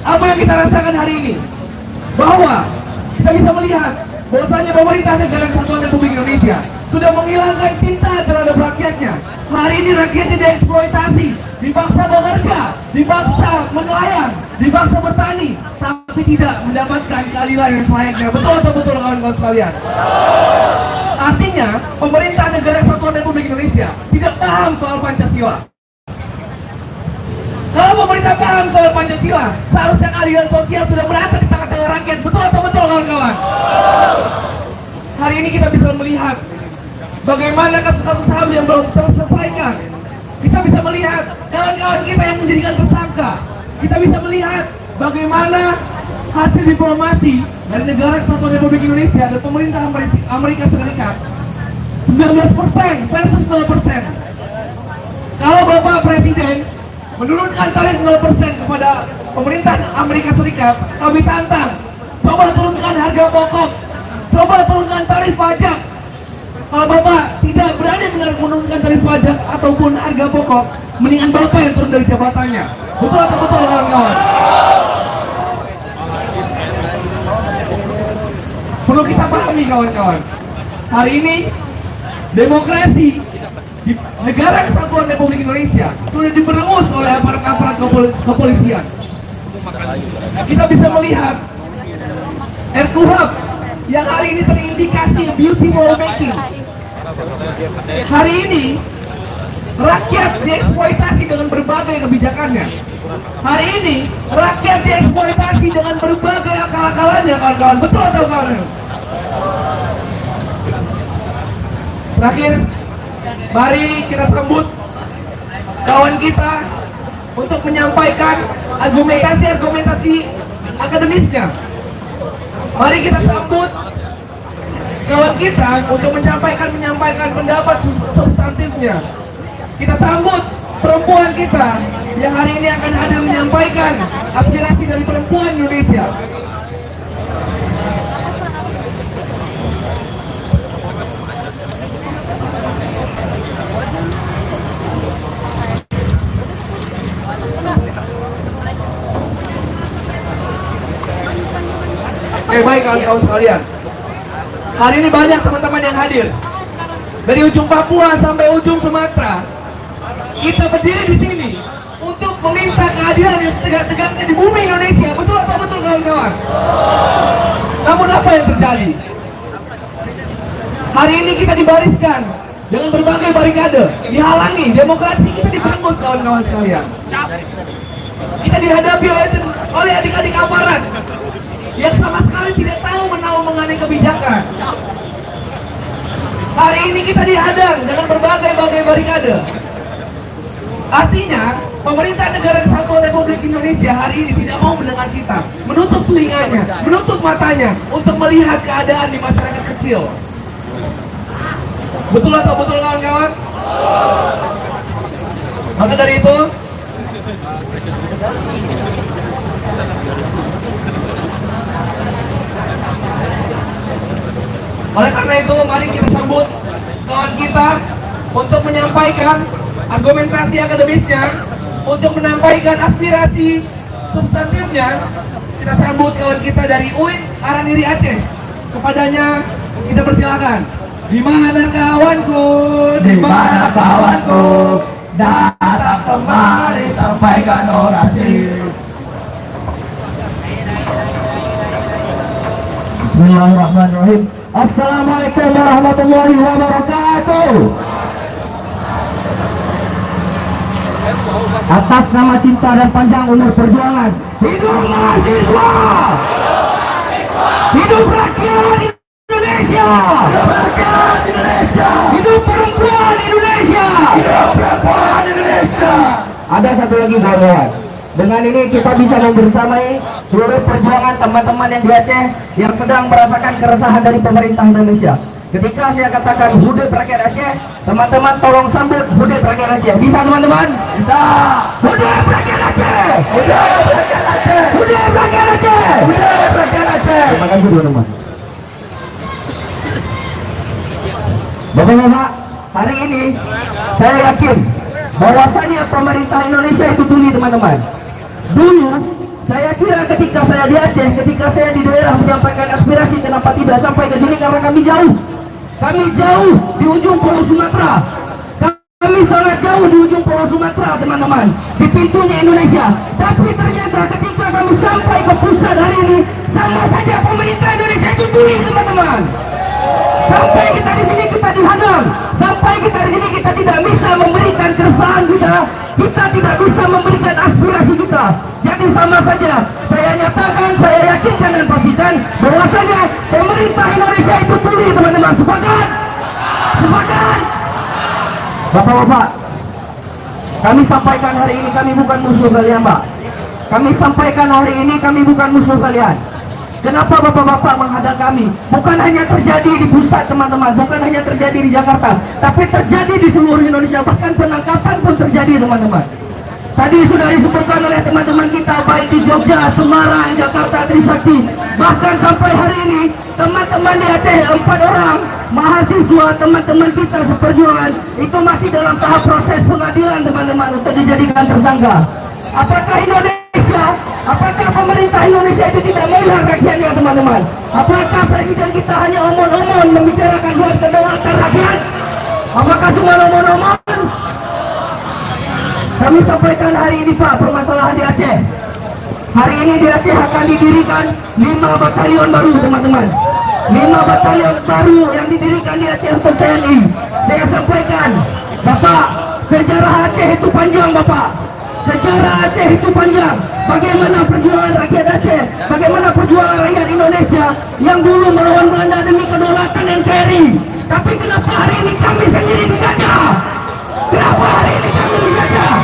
Apa yang kita rasakan hari ini? Bahwa kita bisa melihat bahwasanya pemerintah negara Kesatuan Republik Indonesia sudah menghilangkan cinta terhadap rakyatnya. Hari ini rakyatnya dieksploitasi, dipaksa bekerja, dipaksa menelayan, dipaksa bertani, tapi tidak mendapatkan keadilan yang selayaknya. Betul atau betul kawan-kawan sekalian? Artinya pemerintah negara Kesatuan Republik Indonesia tidak paham soal Pancasila. Kalau pemerintah paham soal Pancasila, seharusnya keadilan sosial sudah merata di tengah-tengah rakyat. Betul atau betul kawan-kawan? Hari ini kita bisa melihat bagaimana kasus-kasus HAM yang belum terselesaikan. Kita bisa melihat kawan-kawan kita yang menjadikan tersangka. Kita bisa melihat bagaimana hasil diplomasi dari negara Kesatuan Republik Indonesia dan pemerintah Amerika Serikat 19% versus 0%. Kalau Bapak Presiden menurunkan tarif 0% kepada pemerintah Amerika Serikat, kami tantang, coba turunkan harga pokok, coba turunkan tarif pajak. Kalau Bapak tidak berani menurunkan tarif pajak ataupun harga pokok, mendingan Bapak yang turun dari jabatannya. Betul atau betul kawan-kawan? Perlu kita pahami kawan-kawan, hari ini demokrasi di negara Kesatuan Republik Indonesia sudah diberangus oleh aparat kepolisian. Kita bisa melihat RKUHP yang hari ini terindikasi abusive lawmaking. Hari ini rakyat dieksploitasi dengan berbagai kebijakannya. Hari ini rakyat dieksploitasi dengan berbagai akal-akalannya kawan-kawan. Betul atau kawan? Terakhir, mari kita sambut kawan kita untuk menyampaikan argumentasi akademisnya. Mari kita sambut kawan kita untuk menyampaikan pendapat substantifnya. Kita sambut perempuan kita yang hari ini akan hadir menyampaikan aspirasi dari perempuan Indonesia. Baik kawan-kawan sekalian, hari ini banyak teman-teman yang hadir dari ujung Papua sampai ujung Sumatera. Kita berdiri di sini untuk meminta keadilan yang setegak-tegaknya di bumi Indonesia. Betul atau betul kawan-kawan? Namun apa yang terjadi? Hari ini kita dibariskan dengan berbagai barikade, dihalangi, demokrasi kita dibangun kawan-kawan sekalian. Kita dihadapi oleh adik-adik aparat yang sama sekali tidak tahu menahu mengenai kebijakan. Hari ini kita dihadang dengan berbagai barikade. Artinya, pemerintah negara Kesatuan Republik Indonesia hari ini tidak mau mendengar kita, menutup telinganya, menutup matanya untuk melihat keadaan di masyarakat kecil. Betul atau betul kawan-kawan? Maka dari itu, oleh karena itu, mari kita sambut kawan kita untuk menyampaikan argumentasi akademisnya, untuk menyampaikan aspirasi substantifnya. Kita sambut kawan kita dari UIN Araniri Aceh. Kepadanya kita persilakan. Di mana kawanku? Di mana kawanku? Datang kemari sampaikan orasi. Bismillahirrahmanirrahim. Assalamualaikum warahmatullahi wabarakatuh. Atas nama cinta dan panjang umur perjuangan, hidup mahasiswa, hidup rakyat Indonesia, hidup perempuan Indonesia. Ada satu lagi kawan. Dengan ini kita bisa membersamai seluruh perjuangan teman-teman yang di Aceh yang sedang merasakan keresahan dari pemerintah Indonesia. Ketika saya katakan Hudeb Rakyat Aceh, teman-teman tolong sambut Hudeb Rakyat Aceh. Bisa teman-teman? Bisa. Hudeb Rakyat Aceh. Hudeb Rakyat Aceh. Hudeb Rakyat Aceh. Hudeb Rakyat Aceh. Terima kasih teman-teman. Bapak-bapak, hari ini saya yakin bahwasanya pemerintah Indonesia itu tuli teman-teman. Dulu saya kira ketika saya di Aceh, ketika saya di daerah menyampaikan aspirasi, kenapa tidak sampai ke sini? Karena kami jauh. Kami jauh di ujung Pulau Sumatera. Kami sangat jauh di ujung Pulau Sumatera teman-teman, di pintunya Indonesia. Tapi ternyata ketika kami sampai ke pusat hari ini, sama saja pemerintah Indonesia itu tuli teman-teman. Sampai kita di sini kita dihadang, sampai kita di sini kita tidak bisa memberikan keresahan kita tidak bisa memberikan aspirasi kita. Jadi sama saja, saya nyatakan, saya yakinkan dan pastikan bahwasanya pemerintah Indonesia itu tuli teman-teman. Sepakat? Sepakat? Bapak-bapak, kami sampaikan hari ini kami bukan musuh kalian, Pak. Kami sampaikan hari ini kami bukan musuh kalian. Kenapa bapak-bapak menghadang kami? Bukan hanya terjadi di pusat teman-teman, bukan hanya terjadi di Jakarta, tapi terjadi di seluruh Indonesia, bahkan penangkapan pun terjadi teman-teman. Tadi sudah disebutkan oleh teman-teman kita baik di Jogja, Semarang, Jakarta, Trisakti, bahkan sampai hari ini teman-teman di Aceh 4 orang mahasiswa teman-teman kita seperjuangan itu masih dalam tahap proses pengadilan teman-teman untuk dijadikan tersangka. Apakah apakah pemerintah Indonesia itu tidak melihat reaksinya teman-teman? Apakah presiden kita hanya omong-omong membicarakan buat kedaulatan rakyat? Apakah cuma omong-omong? Kami sampaikan hari ini Pak, permasalahan di Aceh. Hari ini di Aceh akan didirikan 5 batalion baru teman-teman. 5 batalion baru yang didirikan di Aceh untuk TNI. Saya sampaikan, Bapak, sejarah Aceh itu panjang Bapak. Sejarah Aceh itu panjang. Bagaimana perjuangan rakyat Aceh, bagaimana perjuangan rakyat Indonesia yang dulu melawan Belanda demi kedaulatan NKRI. Tapi kenapa hari ini kami sendiri dijajah? Kenapa hari ini kami dijajah?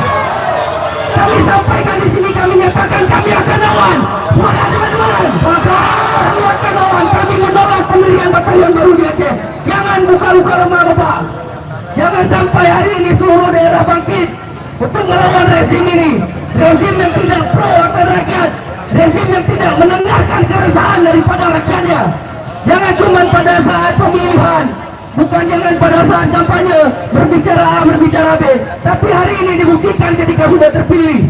Kami sampaikan di sini, kami nyatakan kami akan lawan. Semangat teman-teman. Kami akan lawan. Kami menolak pendirian batalion baru di Aceh. Jangan buka-buka lemah Bapak. Jangan sampai hari ini seluruh daerah bangkit untuk melawan rezim ini. Rezim yang tidak pro akan rakyat, rezim yang tidak mendengarkan keresahan daripada rakyatnya. Jangan cuma pada saat pemilihan, bukan jangan pada saat kampanye berbicara A, berbicara B, tapi hari ini dibuktikan ketika sudah terpilih.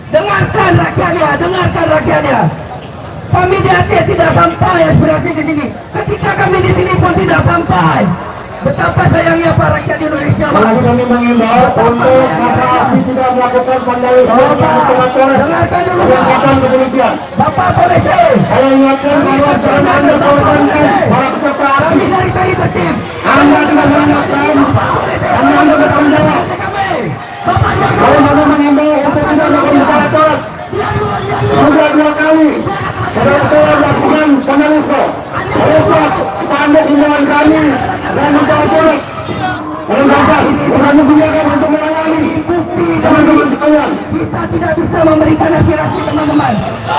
Dengarkan rakyatnya, dengarkan rakyatnya. Kami di Aceh tidak sampai aspirasi ke sini. Ketika kami di sini pun tidak sampai. Betapa sayangnya para rakyat Indonesia. Mari kami mengimbau untuk masa aksi tidak melakukan vandalisme dan pengaturan kegiatan kepolisian. Bapak polisi, Saya ingatkan bahwa jangan Anda korbankan para peserta aksi. kami dari tadi tertib. Anda tidak melakukan, Anda bertanggung jawab. Bapak Saya juga mengimbau untuk tidak melakukan pengaturan. Sudah 2 kali saya melakukan vandalisme, merusak spanduk himbauan kami dan pengaturan. Bukan membiarkan untuk melayani teman-teman sekalian. kita tidak bisa memberikan aspirasi teman-teman.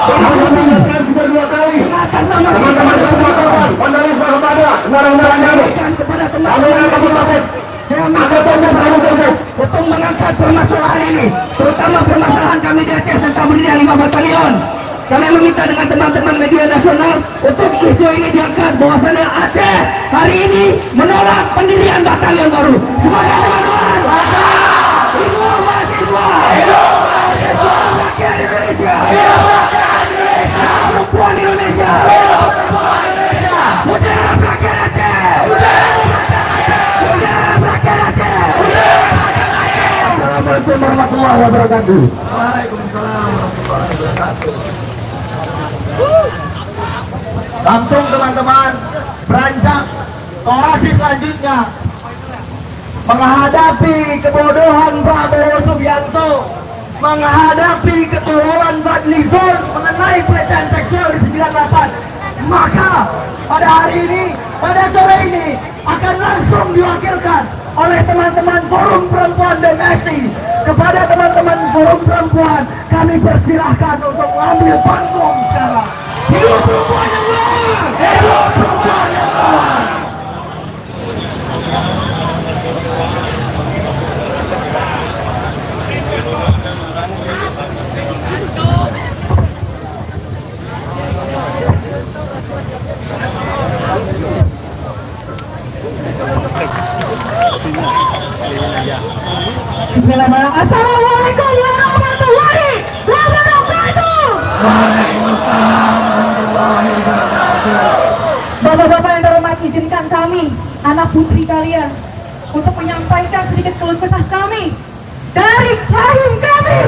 Kami mengingatkan sudah 2 kali. Teman-teman semua korban vandalisme kepada kendaraan kami. Kepada Kami akan bertakut. untuk mengangkat permasalahan ini, terutama permasalahan kami di Aceh tentang berdirinya 5 batalion. Kami meminta dengan teman-teman media nasional untuk isu ini diangkat bahwasannya Aceh hari ini menolak pendirian batalion baru. Semangat teman-teman! Hidup mahasiswa! Hidup mahasiswa! Rakyat Indonesia! Hidup rakyat Indonesia! Perempuan Indonesia! Hidup perempuan Indonesia! Mujahid rakyat Aceh! Mujahid rakyat Aceh! Assalamualaikum warahmatullahi wabarakatuh. Langsung teman-teman beranjak orasi selanjutnya menghadapi kebodohan Prabowo Subianto, menghadapi kebodohan Fadlizon mengenai pelecehan seksual di 98. Maka pada hari ini, pada sore ini akan langsung diwakilkan oleh teman-teman Forum Perempuan DMSI. Kepada teman-teman Forum Perempuan, kami persilahkan untuk mengambil panggung sekarang. Hidup perempuan yang lawan! Hidup perempuan yang lawan! Assalamualaikum warahmatullahi wabarakatuh. Bapak-bapak yang terhormat, izinkan kami, anak putri kalian, untuk menyampaikan sedikit keluh kesah kami dari rahim kami,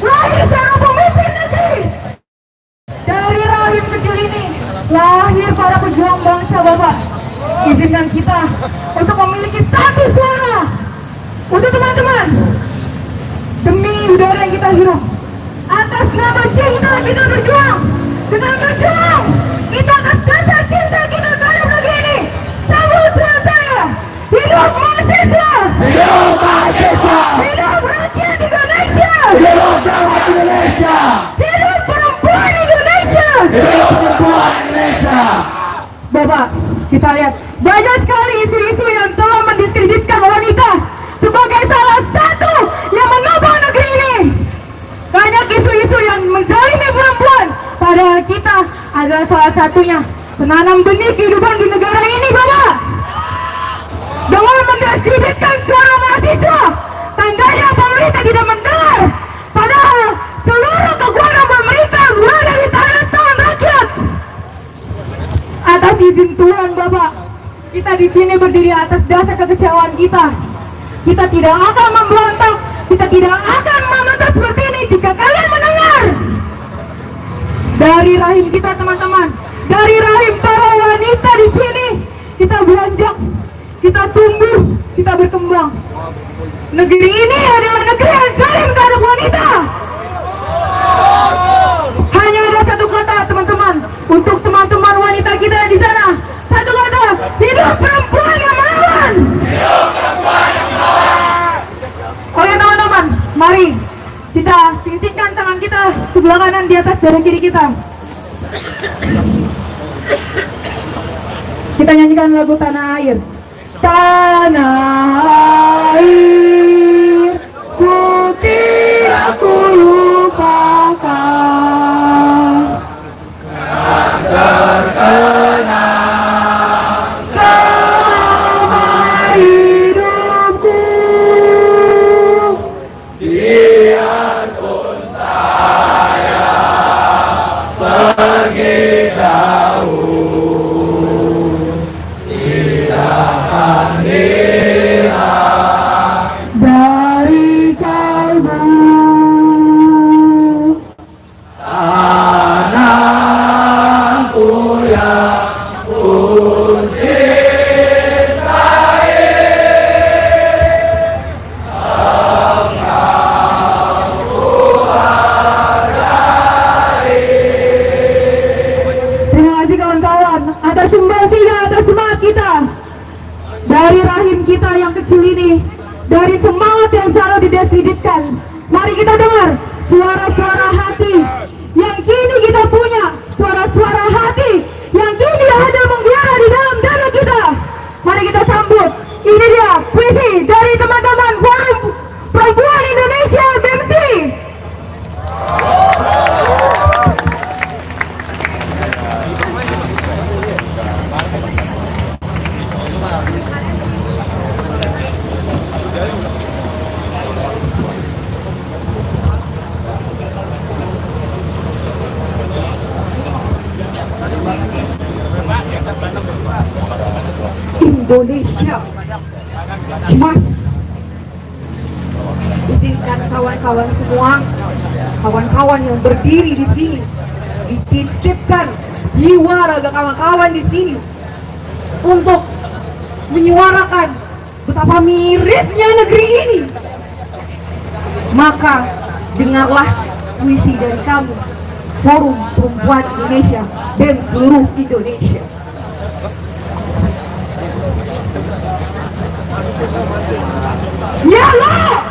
lahir seorang pemimpin negeri. Dari rahim kecil ini lahir para pejuang bangsa Bapak. Izinkan kita untuk memiliki satu suara untuk teman-teman, demi udara yang kita hirup, atas nama cinta kita berjuang. Dengan berjuang kita akan kasih cinta kita terhadap negeri ini. Sambut saya, hidup mahasiswa! Hidup mahasiswa! Hidup rakyat Indonesia! Hidup rakyat Indonesia! Hidup perempuan Indonesia! Hidup perempuan Indonesia! Bapak, kita lihat banyak sekali isu-isu yang telah mendiskreditkan wanita sebagai salah satu yang menopang negeri ini. Banyak isu-isu yang menzalimi perempuan, padahal kita adalah salah satunya penanam benih kehidupan di negara ini, Bapak. Dengan mendiskreditkan suara mahasiswa, tandanya pemerintah tidak mendengar. Padahal seluruh kekuatan pemerintah berada di tangan rakyat. Atas izin Tuhan, Bapak, kita di sini berdiri atas dasar kekecewaan kita. Kita tidak akan memberontak, kita tidak akan membentak seperti ini jika kalian mendengar. Dari rahim kita, teman-teman, dari rahim para wanita di sini, kita beranjak, kita tumbuh, kita berkembang. Negeri ini adalah negeri yang zalim terhadap wanita. Hanya ada satu kata, teman-teman, untuk teman-teman wanita kita di sana. Satu kata, hidup perempuan yang melawan. Hidup perempuan yang melawan. Oke teman-teman, mari kita singkirkan tangan kita sebelah kanan di atas dada kiri kita. Kita nyanyikan lagu Tanah Air. Tanah air putih aku lupakan, terkenang selama hidupku. Biarpun saya pergi jauh, tidak akan hilang dari kalbu. Tanahku yang ku cintai, engkau ku hargai. Terima kasih kawan-kawan atas sumbangsinya, atas semangat kita. Dari rahim kita yang kecil ini, dari semangat yang selalu didiskreditkan, mari kita dengar suara-suara hati yang kini kita punya, suara-suara hati yang kini ada menggelora di dalam dada kita. Mari kita sambut, ini dia puisi dari teman-teman Forum Perempuan Indonesia BEMSI. Indonesia Mas, izinkan kawan-kawan semua, kawan-kawan yang berdiri di sini, dititipkan jiwa raga kawan-kawan di sini untuk menyuarakan betapa mirisnya negeri ini. Maka dengarlah puisi dari kamu, Forum Perempuan Indonesia dan seluruh Indonesia. Ya Allah!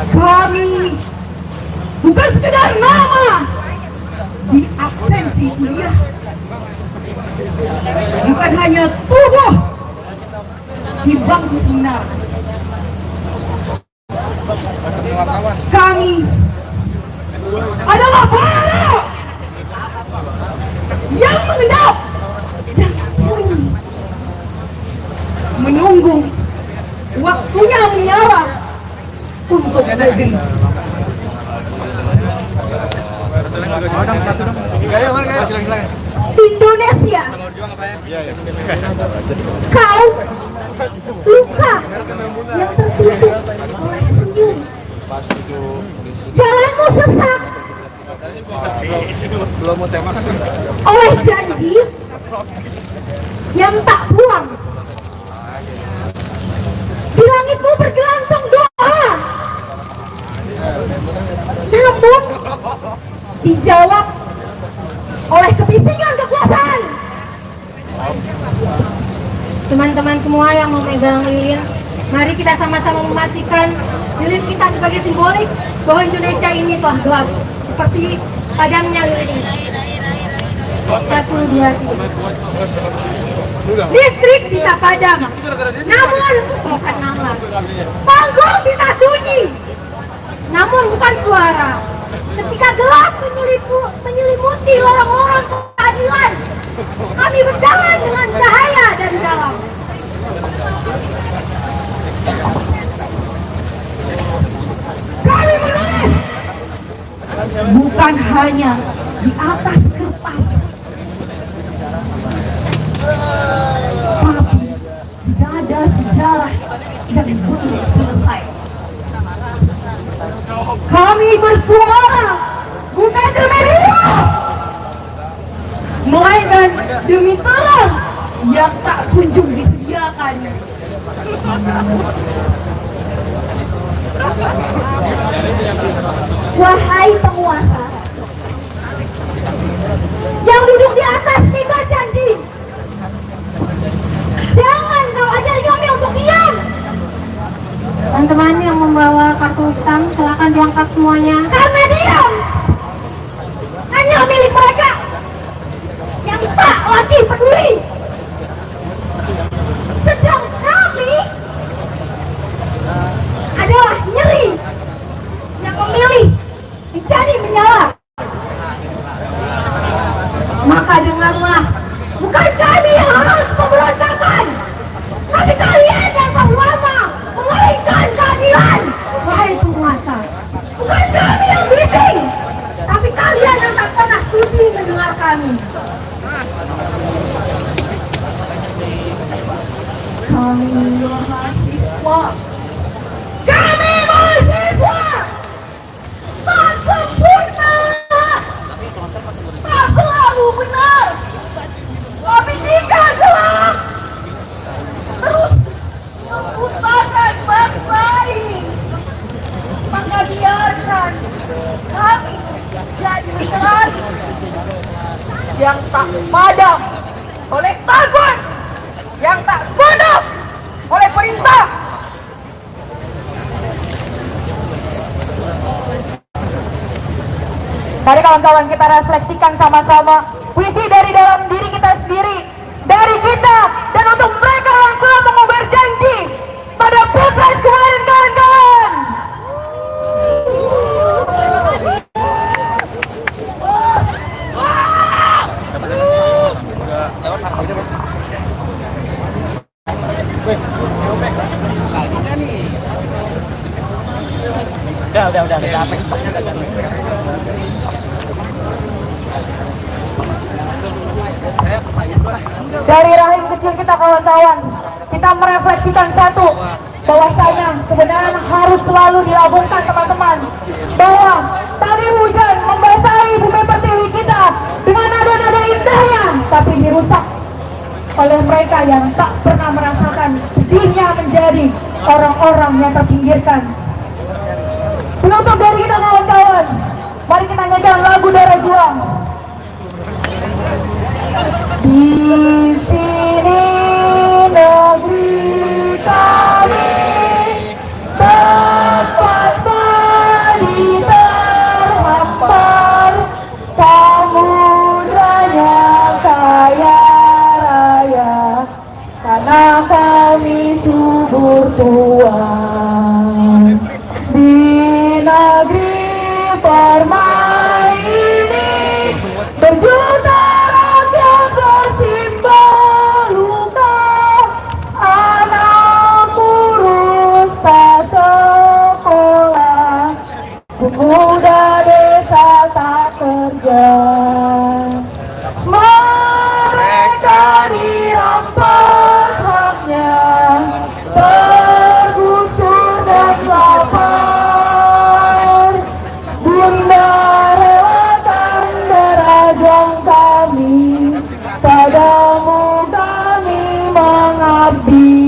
Kami bukan sekedar nama di absensi kuliah, bukan hanya tubuh di bangku sinar. Kami adalah para yang mengendap dan menunggu waktunya menyala untuk berdiri. Indonesia, kau luka yang tertutup oleh senyum. Jalanmu sesak oleh janji yang tak buang. Di langitmu bergelangsung doa, namun dijawab oleh kebisingan Teman-teman semua yang memegang lilin, mari kita sama-sama mematikan lilin kita sebagai simbolik bahwa Indonesia ini telah gelap seperti padamnya lilin ini. 1, 2, 3. Listrik bisa padam, namun bukan nama. Panggung bisa sunyi, namun bukan suara. Ketika gelap menyelimuti lorong-lorong keadilan, kami berjalan dengan cahaya dari dalam. Kami menulis bukan hanya di atas kertas, tapi tidak ada sejarah yang belum selesai. Kami bersuara bukan demi riuh, melainkan demi terang yang tak kunjung disediakan. Wahai penguasa yang duduk di atas mimbar janji, jangan kau ajari kami untuk diam. Teman-teman yang membawa kartu hitam, silakan diangkat semuanya. Karena diam hanya milik mereka yang tak lagi peduli. Sedang kami adalah nyeri yang memilih menjadi menyala. Maka dengarlah, bukan kami yang harus memberontakkan, tapi kalian yang telah lama mengalihkan keadilan. Wahai penguasa, bukan kami yang bising, tapi kalian yang tak pernah sudi mendengar kami. Kami mahasiswa, kami mahasiswa tak sempurna, tak selalu benar, tapi jika gelap terus membutakan bangsa ini, maka biarkan kami jadi literasi yang tak padam oleh takut, yang tak padam oleh perintah. Mari kawan-kawan kita refleksikan sama-sama puisi dari dalam diri kita sendiri, dari kita dan untuk mereka yang telah mengobar janji pada Pilpres kemarin, kawan-kawan. Udah capek. Dari rahim kecil kita, kawan-kawan, kita merefleksikan satu, bahwasanya kebenaran harus selalu dilambungkan, teman-teman, bahwa tadi hujan membasahi bumi pertiwi kita dengan nada-nada indahnya, tapi dirusak oleh mereka yang tak pernah merasakan sedihnya menjadi orang-orang yang terpinggirkan. Penutup dari kita, kawan-kawan, mari kita nyanyikan lagu Darah Juang. Di sini negeri kami, tempat padi terhampar, samudranya kaya raya, karena kami subur tuan. Di negeri permai ini berjuta rakyat bersimbah luka, anak kurus tak sekolah, pemuda desa tak kerja. Mereka dirampas haknya, tergusur dan lapar. Bunda relakan darah juang kami, padamu kami mengabdi.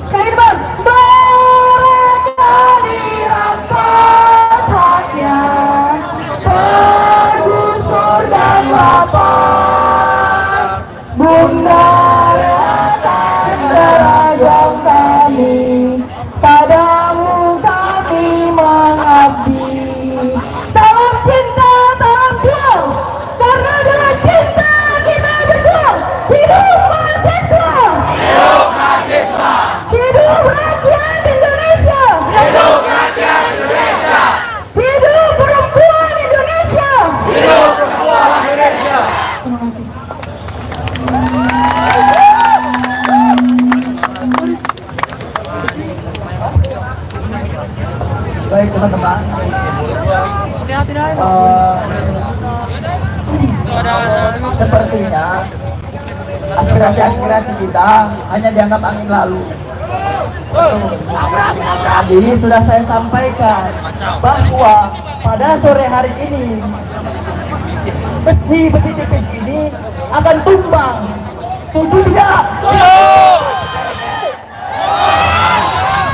Sekali bang, mereka dirampas haknya, tergusur dan lapar. Bunda ratakan ragam kami, padamu kami mengabdi. Salam cinta, salam juang, karena dengan cinta kita berjuang. Hidup mahasiswa! Hidup mahasiswa! Hidup rakyat Indonesia! Hidup rakyat Indonesia! Hidup perempuan Indonesia! Hidup perempuan Indonesia! Terima kasih. Baik teman-teman, sepertinya aspirasi kita hanya dianggap angin lalu. Tadi sudah saya sampaikan bahwa pada sore hari ini besi-besi tipis ini akan tumbang. Setuju tidak?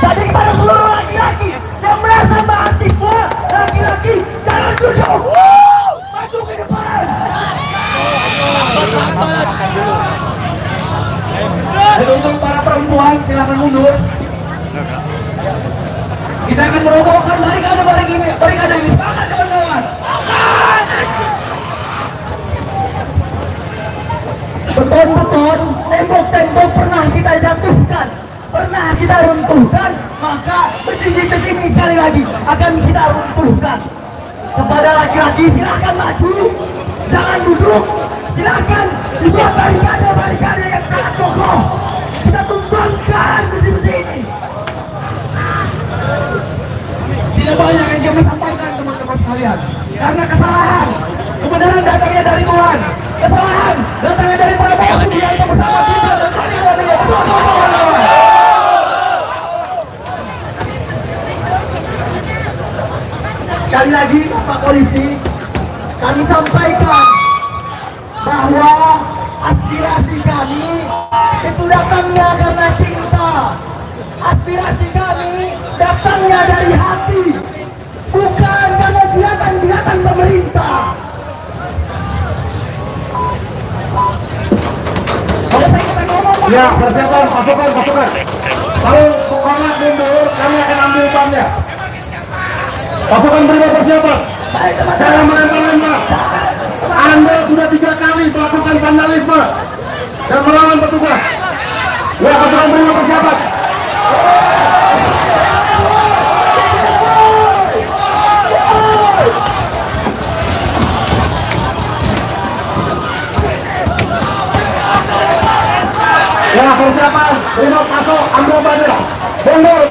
Jadi kepada seluruh laki-laki yang merasa mahasiswa, laki-laki jangan duduk, maju ke depan. Dan untuk para perempuan silakan mundur. Kita akan merobohkan barikade ini. Semangat teman-teman. Beton-beton, tembok-tembok pernah kita jatuhkan, pernah kita runtuhkan, maka besi-besi ini sekali lagi akan kita runtuhkan. Kepada laki-laki silakan maju, jangan duduk, silakan dibuat barikade yang sangat kokoh. Kita tumbangkan besi-besi ini. Tidak banyak yang kami sampaikan teman-teman sekalian. Karena kesalahan, kebenaran datangnya dari Tuhan. Kesalahan datangnya dari para pemimpin yang bersama kita dan dari teman-teman. Sekali lagi Bapak Polisi, kami sampaikan bahwa aspirasi kami itu datangnya karena cinta. Aspirasi kami datangnya dari hati, bukan karena biatan pemerintah. Ya, persiapan, pasukan. Kalau sekolah mundur, kami akan ambil bannya. Pasukan beri persiapan. Jangan melempar-lempar. Anda sudah 3 kali melakukan vandalisme dan melawan petugas. Ya, pasukan beri persiapan. Ya, persiapan, Brimob masuk, ambil bannya. Mundur.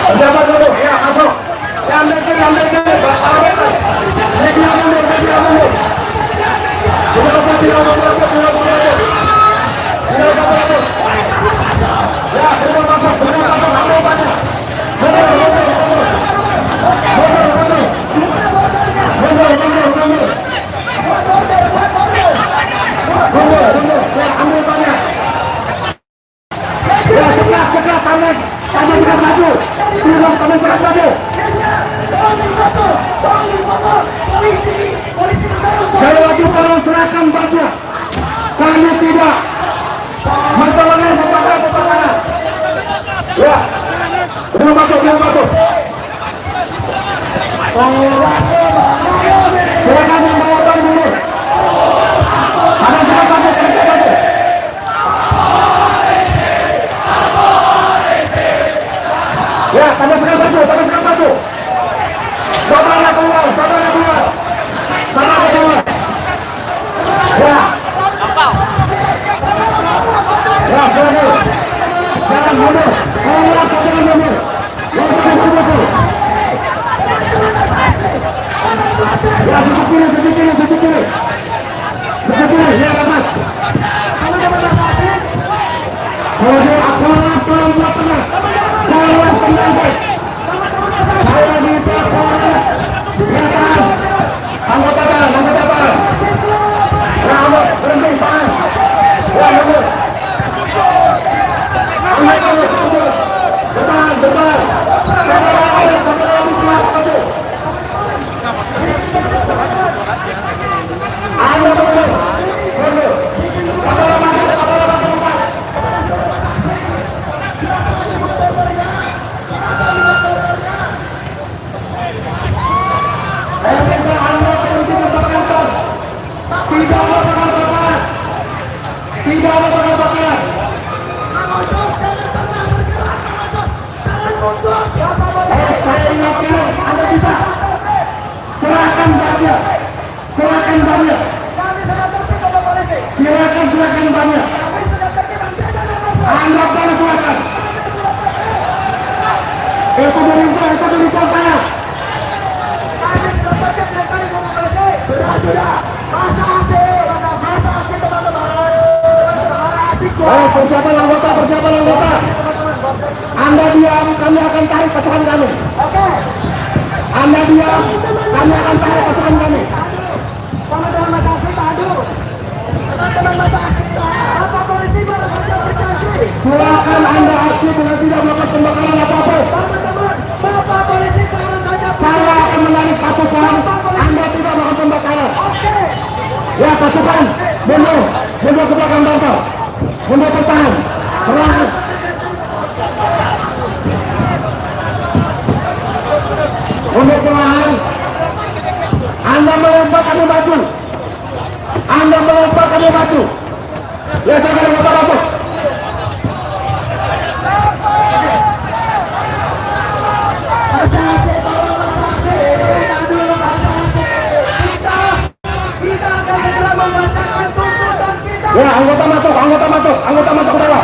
Persiapan dulu, ya masuk. Ya, ambil kiri. Media mundur. Tidak mundur. Ya, Brimob masuk, ambil bannya. Mundur. Ya, ambil bannya. Ya, cepat, tangan berat maju. Bilang kamu berat maju. Saya lagi tolong serahkan bannya. Kami tidak. Masalahnya bapak. Ya, belum masuk. Silakan yang bawa ban dulu. Ada silakan baju. Ya, tanda serang baju. Saudara keluar. Ya. Ya, silakan. Jangan mundur. Keluar, jangan mundur. Ya, cuci kiri. Ya, Mas. Kemudian akurat tolong buat tengah. Tolong tengah, guys. Saya minta tolong. Ya, kan. Anggota apa? Ya, berhenti, tangan. Ya, mundur. Mundur. Depan. Ayo, mundur. Tidak ada penolakan. Saya ingatkan, Anda bisa. Serahkan bannya. Serahkan bannya. Silakan banyak. Anda boleh silakan. Itu berita saya. Sudah. Masa hasil teman-teman. Persiapan anggota. Anda diam, kami akan tarik pasukan kami. Oke. Anda diam, kami akan tarik pasukan kami. Teman-teman masa aksi padu. Teman-teman masa aksi apa polisi baru saja berjanji. Silakan Anda aksi dengan tidak melakukan pembakaran apa-apa. Teman-teman, Bapak polisi baru saja. Saya akan menarik pasukan. Anda tidak melakukan pembakaran. Oke. Ya pasukan, mundur ke belakang bangsa. Mundur bertahan. Perlahan. Mundur perlahan. Anda melempar kami batu. Ya saya akan melempar batu. Ya anggota masuk ke dalam.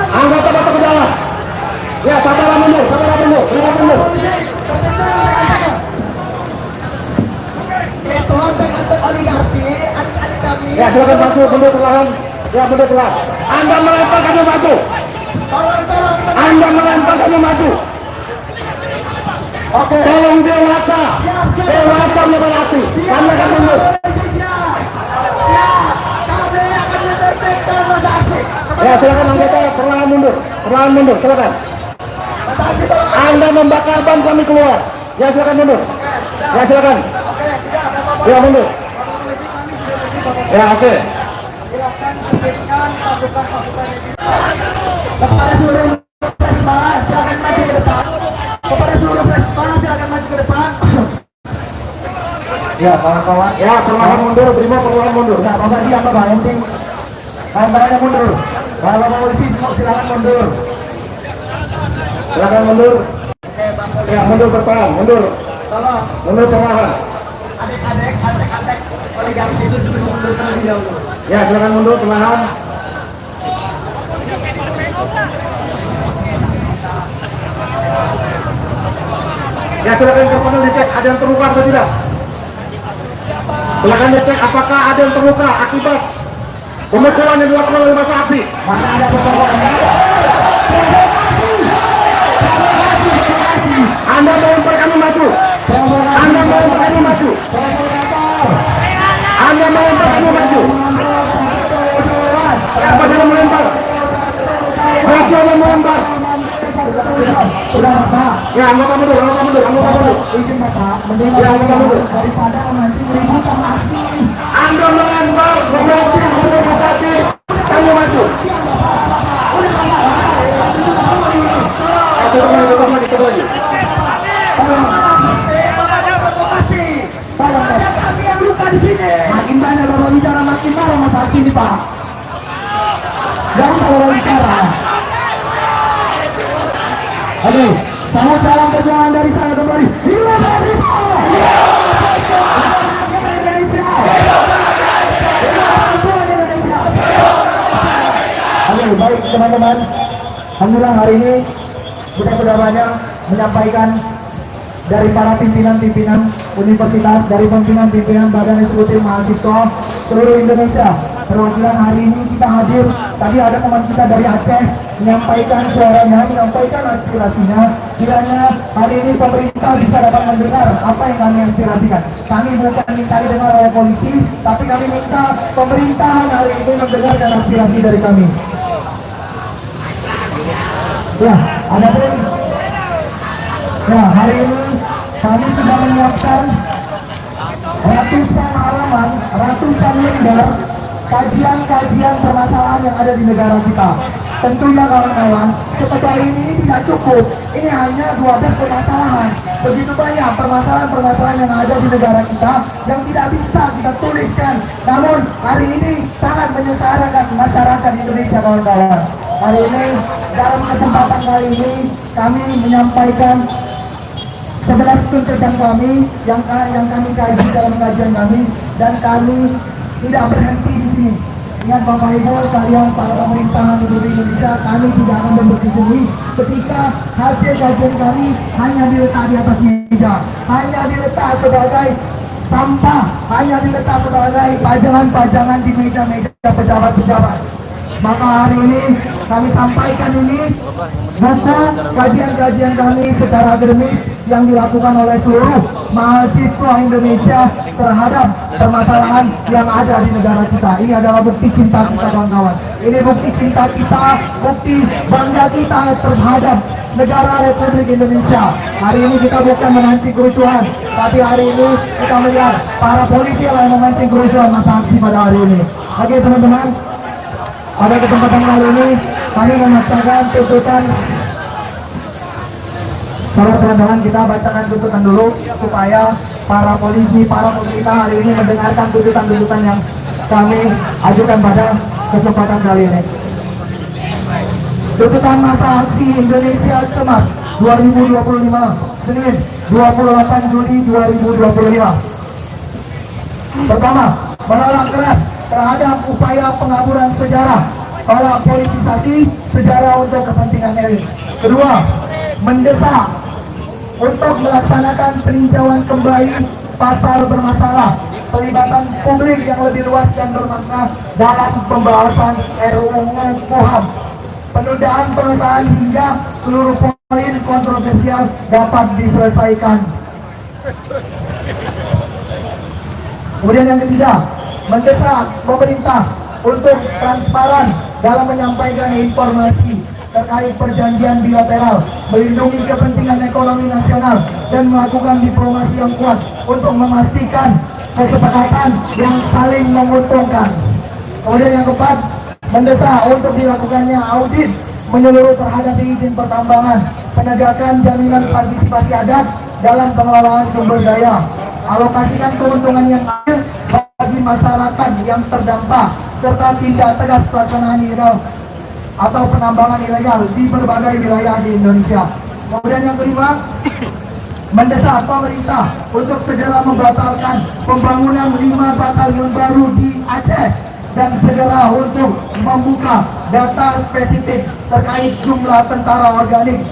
Anggota masuk ke dalam. Ya saudara mundur. Ya silakan masuk, mundur perlahan. Anda melempar kami maju. Oke. Tolong dewasa melakukan aksi. Kami akan mundur. Ya silakan anggota perlahan mundur, silakan. Anda membakar ban kami keluar. Ya silakan mundur. Ya silakan. Ya mundur. Ya oke. Kepada seluruh Presma silakan maju ke depan. Ya kawan-kawan. Ya perlahan mundur, terima perlahan mundur. Nah Bapak diam Bapak, yang penting kawan-kawannya mundur. Kalau Bapak polisi silakan mundur. Ya mundur bertahan, mundur. Tolong. Mundur perlahan. Adik-adik, oligarki itu dulu mundur terlebih dahulu. Ya silakan mundur perlahan. Ya silakan personel dicek ada yang terluka atau tidak. Silakan dicek apakah ada yang terluka akibat pemukulan yang dilakukan oleh massa aksi. Mana ada pemukulan? Anda melempar kami maju. Apa yang melempar? Masih ada melempar. Ya anggota mundur. Izin Bapak, mendingan daripada nanti menimbulkan aksi. Anda melempar, mengatasi, kami maju. Makin banyak Bapak bicara, makin marah masa aksi ini Pak. Jangan salah bicara. Aduh, selamat salam perjuangan dari saya kembali. Aduh, baik teman-teman. Alhamdulillah hari ini kita sudah banyak menyampaikan dari para pimpinan-pimpinan universitas, dari pimpinan-pimpinan badan eksekutif mahasiswa seluruh Indonesia. Perwakilan hari ini kita hadir. Tadi ada teman kita dari Aceh menyampaikan suaranya, menyampaikan aspirasinya. Kiranya hari ini pemerintah bisa dapat mendengar apa yang kami aspirasikan. Kami bukan minta didengar oleh polisi, tapi kami minta pemerintahan hari ini mendengarkan aspirasi dari kami. Ya, ada pun. Ya, hari ini kami sudah menyiapkan ratusan halaman, ratusan lembar kajian-kajian permasalahan yang ada di negara kita. Tentunya kawan-kawan, seperti hari ini tidak cukup. Ini hanya 12 permasalahan. Begitu banyak permasalahan-permasalahan yang ada di negara kita yang tidak bisa kita tuliskan. Namun hari ini sangat menyesarakan masyarakat Indonesia kawan-kawan. Hari ini dalam kesempatan kali ini kami menyampaikan 11 tuntutan kami yang kami kaji dalam kajian kami, dan kami tidak berhenti di sini. Ingat Bapak Ibu sekalian, para pemerintahan Republik Indonesia, kami tidak akan berhenti di sini ketika hasil kajian kami hanya diletak di atas meja, hanya diletak sebagai sampah, hanya diletak sebagai pajangan-pajangan di meja-meja pejabat-pejabat. Maka hari ini kami sampaikan ini buku kajian-kajian kami secara akademis yang dilakukan oleh seluruh mahasiswa Indonesia terhadap permasalahan yang ada di negara kita. Ini adalah bukti cinta kita kawan-kawan. Ini bukti cinta kita, bukti bangga kita terhadap negara Republik Indonesia. Hari ini kita bukan memancing kerusuhan, tapi hari ini kita melihat para polisi yang memancing kerusuhan masa aksi pada hari ini. Oke teman-teman, pada kesempatan kali ini kami memaksakan tuntutan. Saudara teman-teman, kita bacakan tuntutan dulu supaya para polisi, para pemerintah hari ini mendengarkan tuntutan-tuntutan yang kami ajukan pada kesempatan kali ini. Tuntutan masa aksi Indonesia Cemas 2025, Senin 28 Juli 2025. Pertama, menolak keras terhadap upaya pengaburan sejarah oleh politisasi sejarah untuk kepentingan elit. Kedua, mendesak untuk melaksanakan peninjauan kembali pasal bermasalah, pelibatan publik yang lebih luas dan bermakna dalam pembahasan RUU KUHP, penundaan pengesahan hingga seluruh poin kontroversial dapat diselesaikan. Kemudian yang ketiga, mendesak pemerintah untuk transparan dalam menyampaikan informasi terkait perjanjian bilateral, melindungi kepentingan ekonomi nasional, dan melakukan diplomasi yang kuat untuk memastikan kesepakatan yang saling menguntungkan. Kemudian yang keempat, mendesak untuk dilakukannya audit menyeluruh terhadap izin pertambangan, penegakan jaminan partisipasi adat dalam pengelolaan sumber daya, alokasikan keuntungan yang adil bagi masyarakat yang terdampak, serta tindak tegas pelaksanaan ilegal atau penambangan ilegal di berbagai wilayah di Indonesia. Kemudian yang kelima, mendesak pemerintah untuk segera membatalkan pembangunan 5 batalion baru di Aceh dan segera untuk membuka data spesifik terkait jumlah tentara organik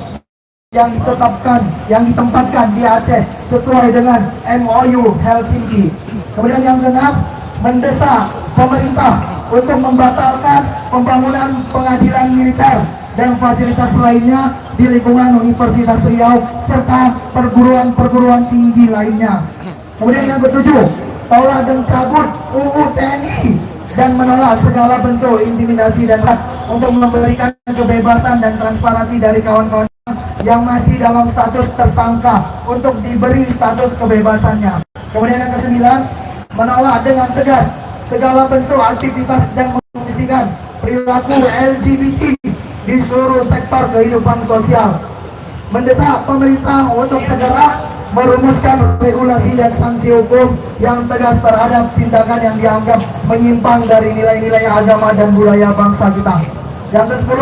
yang ditempatkan di Aceh sesuai dengan MOU Helsinki. Kemudian yang keenam, mendesak pemerintah untuk membatalkan pembangunan pengadilan militer dan fasilitas lainnya di lingkungan Universitas Riau serta perguruan-perguruan tinggi lainnya. Kemudian yang ketujuh, tolak dan cabut UU TNI dan menolak segala bentuk intimidasi dan untuk memberikan kebebasan dan transparansi dari kawan-kawan yang masih dalam status tersangka untuk diberi status kebebasannya. Kemudian yang kesembilan, menolak dengan tegas segala bentuk aktivitas dan mengungsikan perilaku LGBT di seluruh sektor kehidupan sosial. Mendesak pemerintah untuk segera merumuskan regulasi dan sanksi hukum yang tegas terhadap tindakan yang dianggap menyimpang dari nilai-nilai agama dan budaya bangsa kita. Yang ke-10,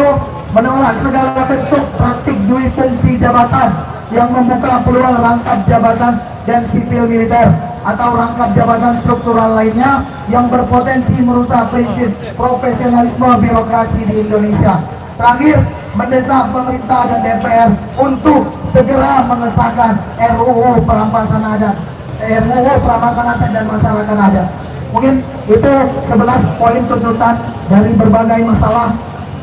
menolak segala bentuk praktik duit fungsi jabatan yang membuka peluang rangkap jabatan dan sipil militer atau rangkap jabatan struktural lainnya yang berpotensi merusak prinsip profesionalisme birokrasi di Indonesia. Terakhir, mendesak pemerintah dan DPR untuk segera mengesahkan RUU perampasan adat, RUU perampasan aset dan masyarakat adat. Mungkin itu 11 poin tuntutan dari berbagai masalah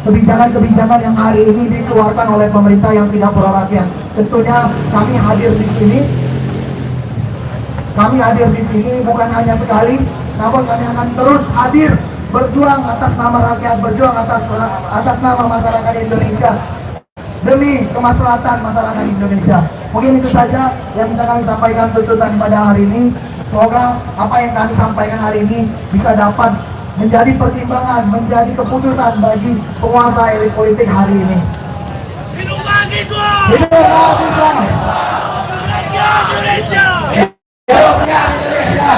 kebijakan-kebijakan yang hari ini dikeluarkan oleh pemerintah yang tidak pro rakyat. Tentunya kami hadir di sini. Kami hadir di sini bukan hanya sekali, namun kami akan terus hadir berjuang atas nama rakyat, berjuang atas nama masyarakat Indonesia demi kemaslahatan masyarakat Indonesia. Mungkin itu saja yang bisa kami sampaikan tuntutan pada hari ini. Semoga apa yang kami sampaikan hari ini bisa dapat menjadi pertimbangan, menjadi keputusan bagi penguasa elit politik hari ini. Hidup mahasiswa! Hidup mahasiswa! Indonesia! Hidup Indonesia!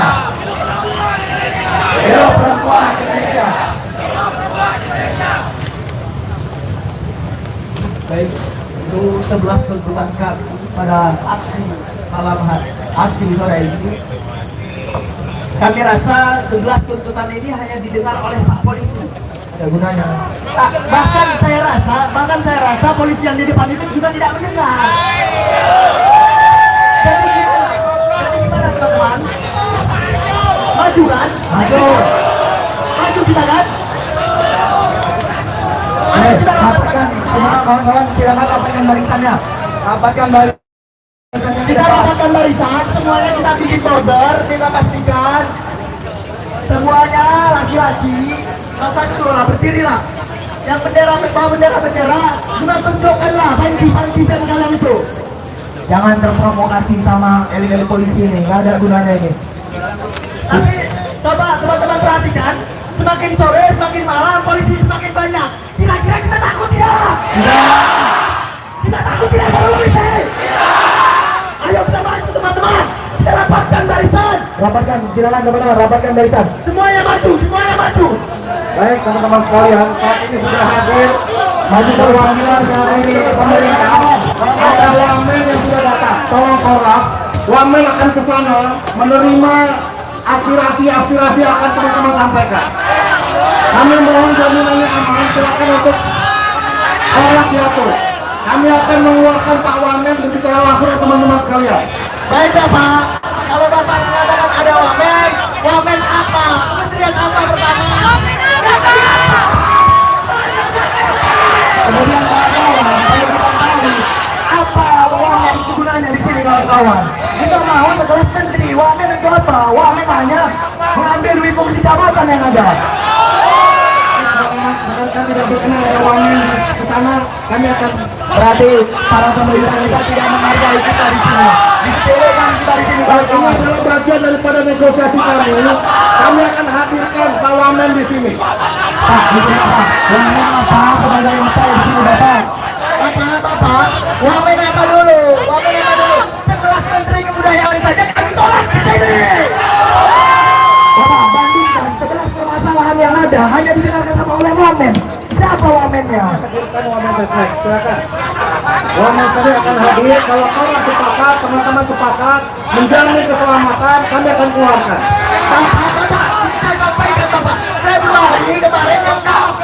Hidup perempuan Indonesia! 11 tuntutan kami pada aksi malam hari, aksi sore ini. Kami rasa 11 tuntutan ini hanya didengar oleh Pak Polisi. Ada gunanya. Bahkan saya rasa polisi yang di depan itu juga tidak mendengar. Jadi gimana teman-teman? Maju kan? Maju kita kan? Rapatkan semua kawan-kawan, silakan rapatkan barisannya. Rapatkan barisannya. Kita rapatkan barisan, semuanya kita bikin border, kita pastikan semuanya laki-laki. Masa disuruhlah berdirilah. Yang bendera sudah tunjukkanlah panci dan kalian itu. Jangan terprovokasi sama elit-elit polisi ini, nggak ada gunanya ini. Tapi coba teman-teman perhatikan, semakin sore, semakin malam, polisi semakin banyak. Kira-kira kita takut ya? Kita takut tidak sama polisi? Ayo kita maju teman-teman, kita rapatkan barisan. Rapatkan, silakan teman-teman, rapatkan barisan. Semuanya maju, semuanya maju. Baik teman-teman sekalian, saat ini sudah hadir maju perwakilan dari pemerintah. Ada wamen yang sudah datang. Tolong korap, wamen akan ke sana menerima aspirasi yang akan teman-teman sampaikan. Kami mohon jaminannya aman, silakan untuk orang diatur. Kami akan mengeluarkan Pak Wamen berbicara langsung ke teman-teman sekalian. Baik Bapak, kalau Bapak mengatakan ada wamen apa? Kementerian apa pertama? Kemudian apa wamen itu gunanya di sini kawan-kawan? Kita mau sekelas menteri, wamen itu apa? Wamen hanya mengambil duit fungsi jabatan yang ada. Kami tidak berkenal dengan wamen di sana, kami akan berarti para pemerintah kita tidak menghargai kita di sini. Disepelekan kita di sini. Kalau ini adalah bagian daripada negosiasi kami akan hadirkan Pak Wamen di sini. Pak, di sini Pak. Wamen apa? Sebagai apa di sini Bapak? Bapak, wamen apa dulu? Sekelas menteri kebudayaan saja kami tolak di sini. Bapak, bandingkan 11 permasalahan yang ada hanya didengarkan sama oleh wamen. Siapa wamennya? Wamen terkait, silakan. Wamen tadi akan hadir. Kalau orang sepakat, teman-teman sepakat menjamin keselamatan, kami akan keluarkan. Bapak, saya sampaikan Bapak, Februari kemarin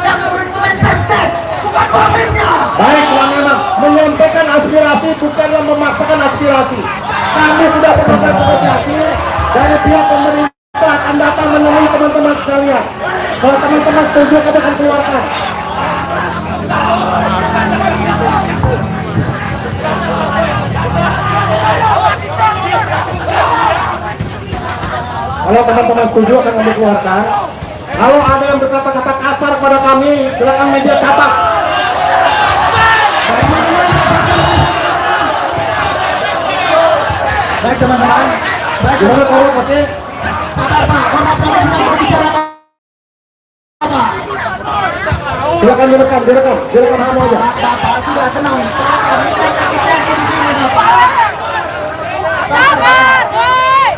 yang berituan tested, bukan wamennya. Baik, memang menyampaikan aspirasi bukanlah memaksakan aspirasi. Kami sudah melakukan negosiasi dari pihak pemerintah akan datang menemui teman-teman sekalian. Kalau teman-teman setuju, kami akan keluarkan. Kalau teman-teman setuju akan kami keluarkan. Kalau ada yang berkata-kata kasar pada kami, silakan media catat. Baik teman-teman, gimana kalau oke? Silakan direkam kamu aja. Bapak sudah tenang. Sabar, woi.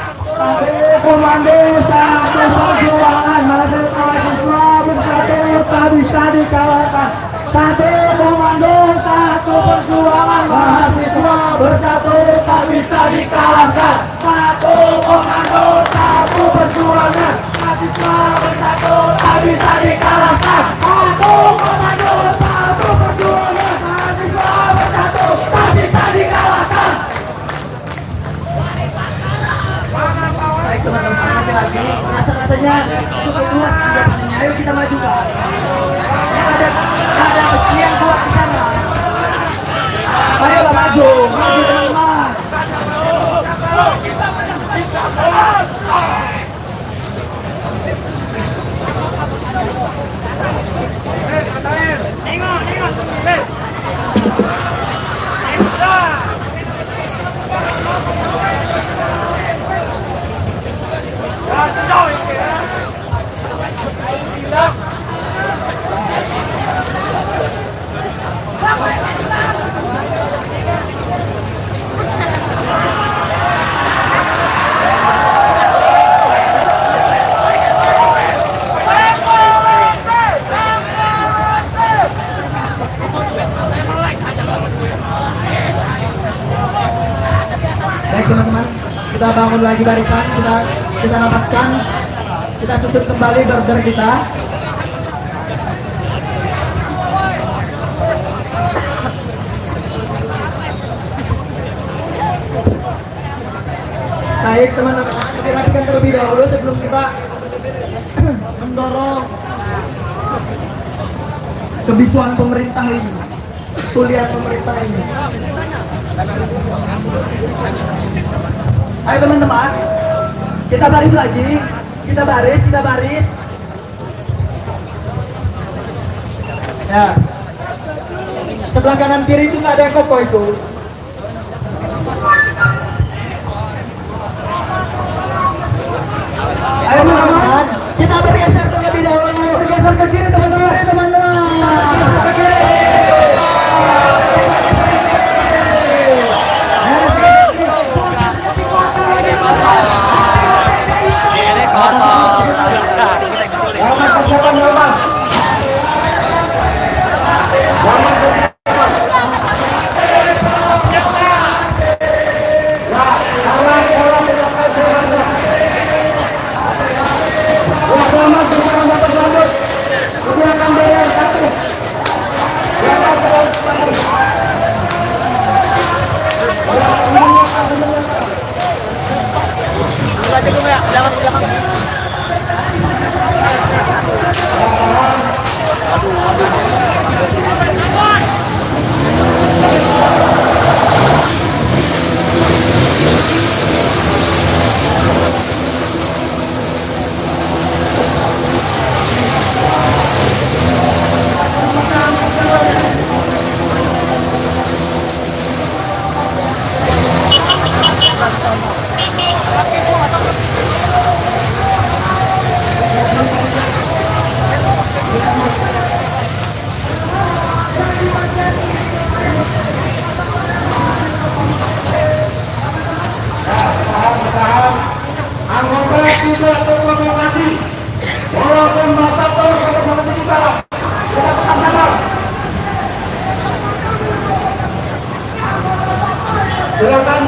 Komando satu perjuangan mahasiswa bersatu tak bisa dikalahkan. Satu komando satu perjuangan mahasiswa bersatu tak bisa dikalahkan. Satu komando satu perjuangan mahasiswa bersatu tak bisa dikalahkan. Satu komando satu perjuangan mahasiswa bersatu tak bisa dikalahkan. Baik teman-teman, lagi-lagi rasa-rasanya cukup luas kegiatannya. Ayo kita maju Pak. Ada besi yang kuat di sana. Ayo maju teman-teman. kita bangun lagi barisan, kita rapatkan, kita susun kembali border kita. Baik teman-teman, kita rapikan terlebih dahulu sebelum kita mendorong kebisuan pemerintah ini, tulian pemerintah ini. Ayo teman-teman, kita baris lagi, kita baris. Ya, sebelah kanan kiri itu nggak ada yang kokoh itu. Ayo teman-teman, kita bergeser terlebih dahulu, bergeser ke kiri teman-teman. Ini kosong. Anggota kita terprovokasi, walaupun mata terprovokasi kita tetap sabar. Silakan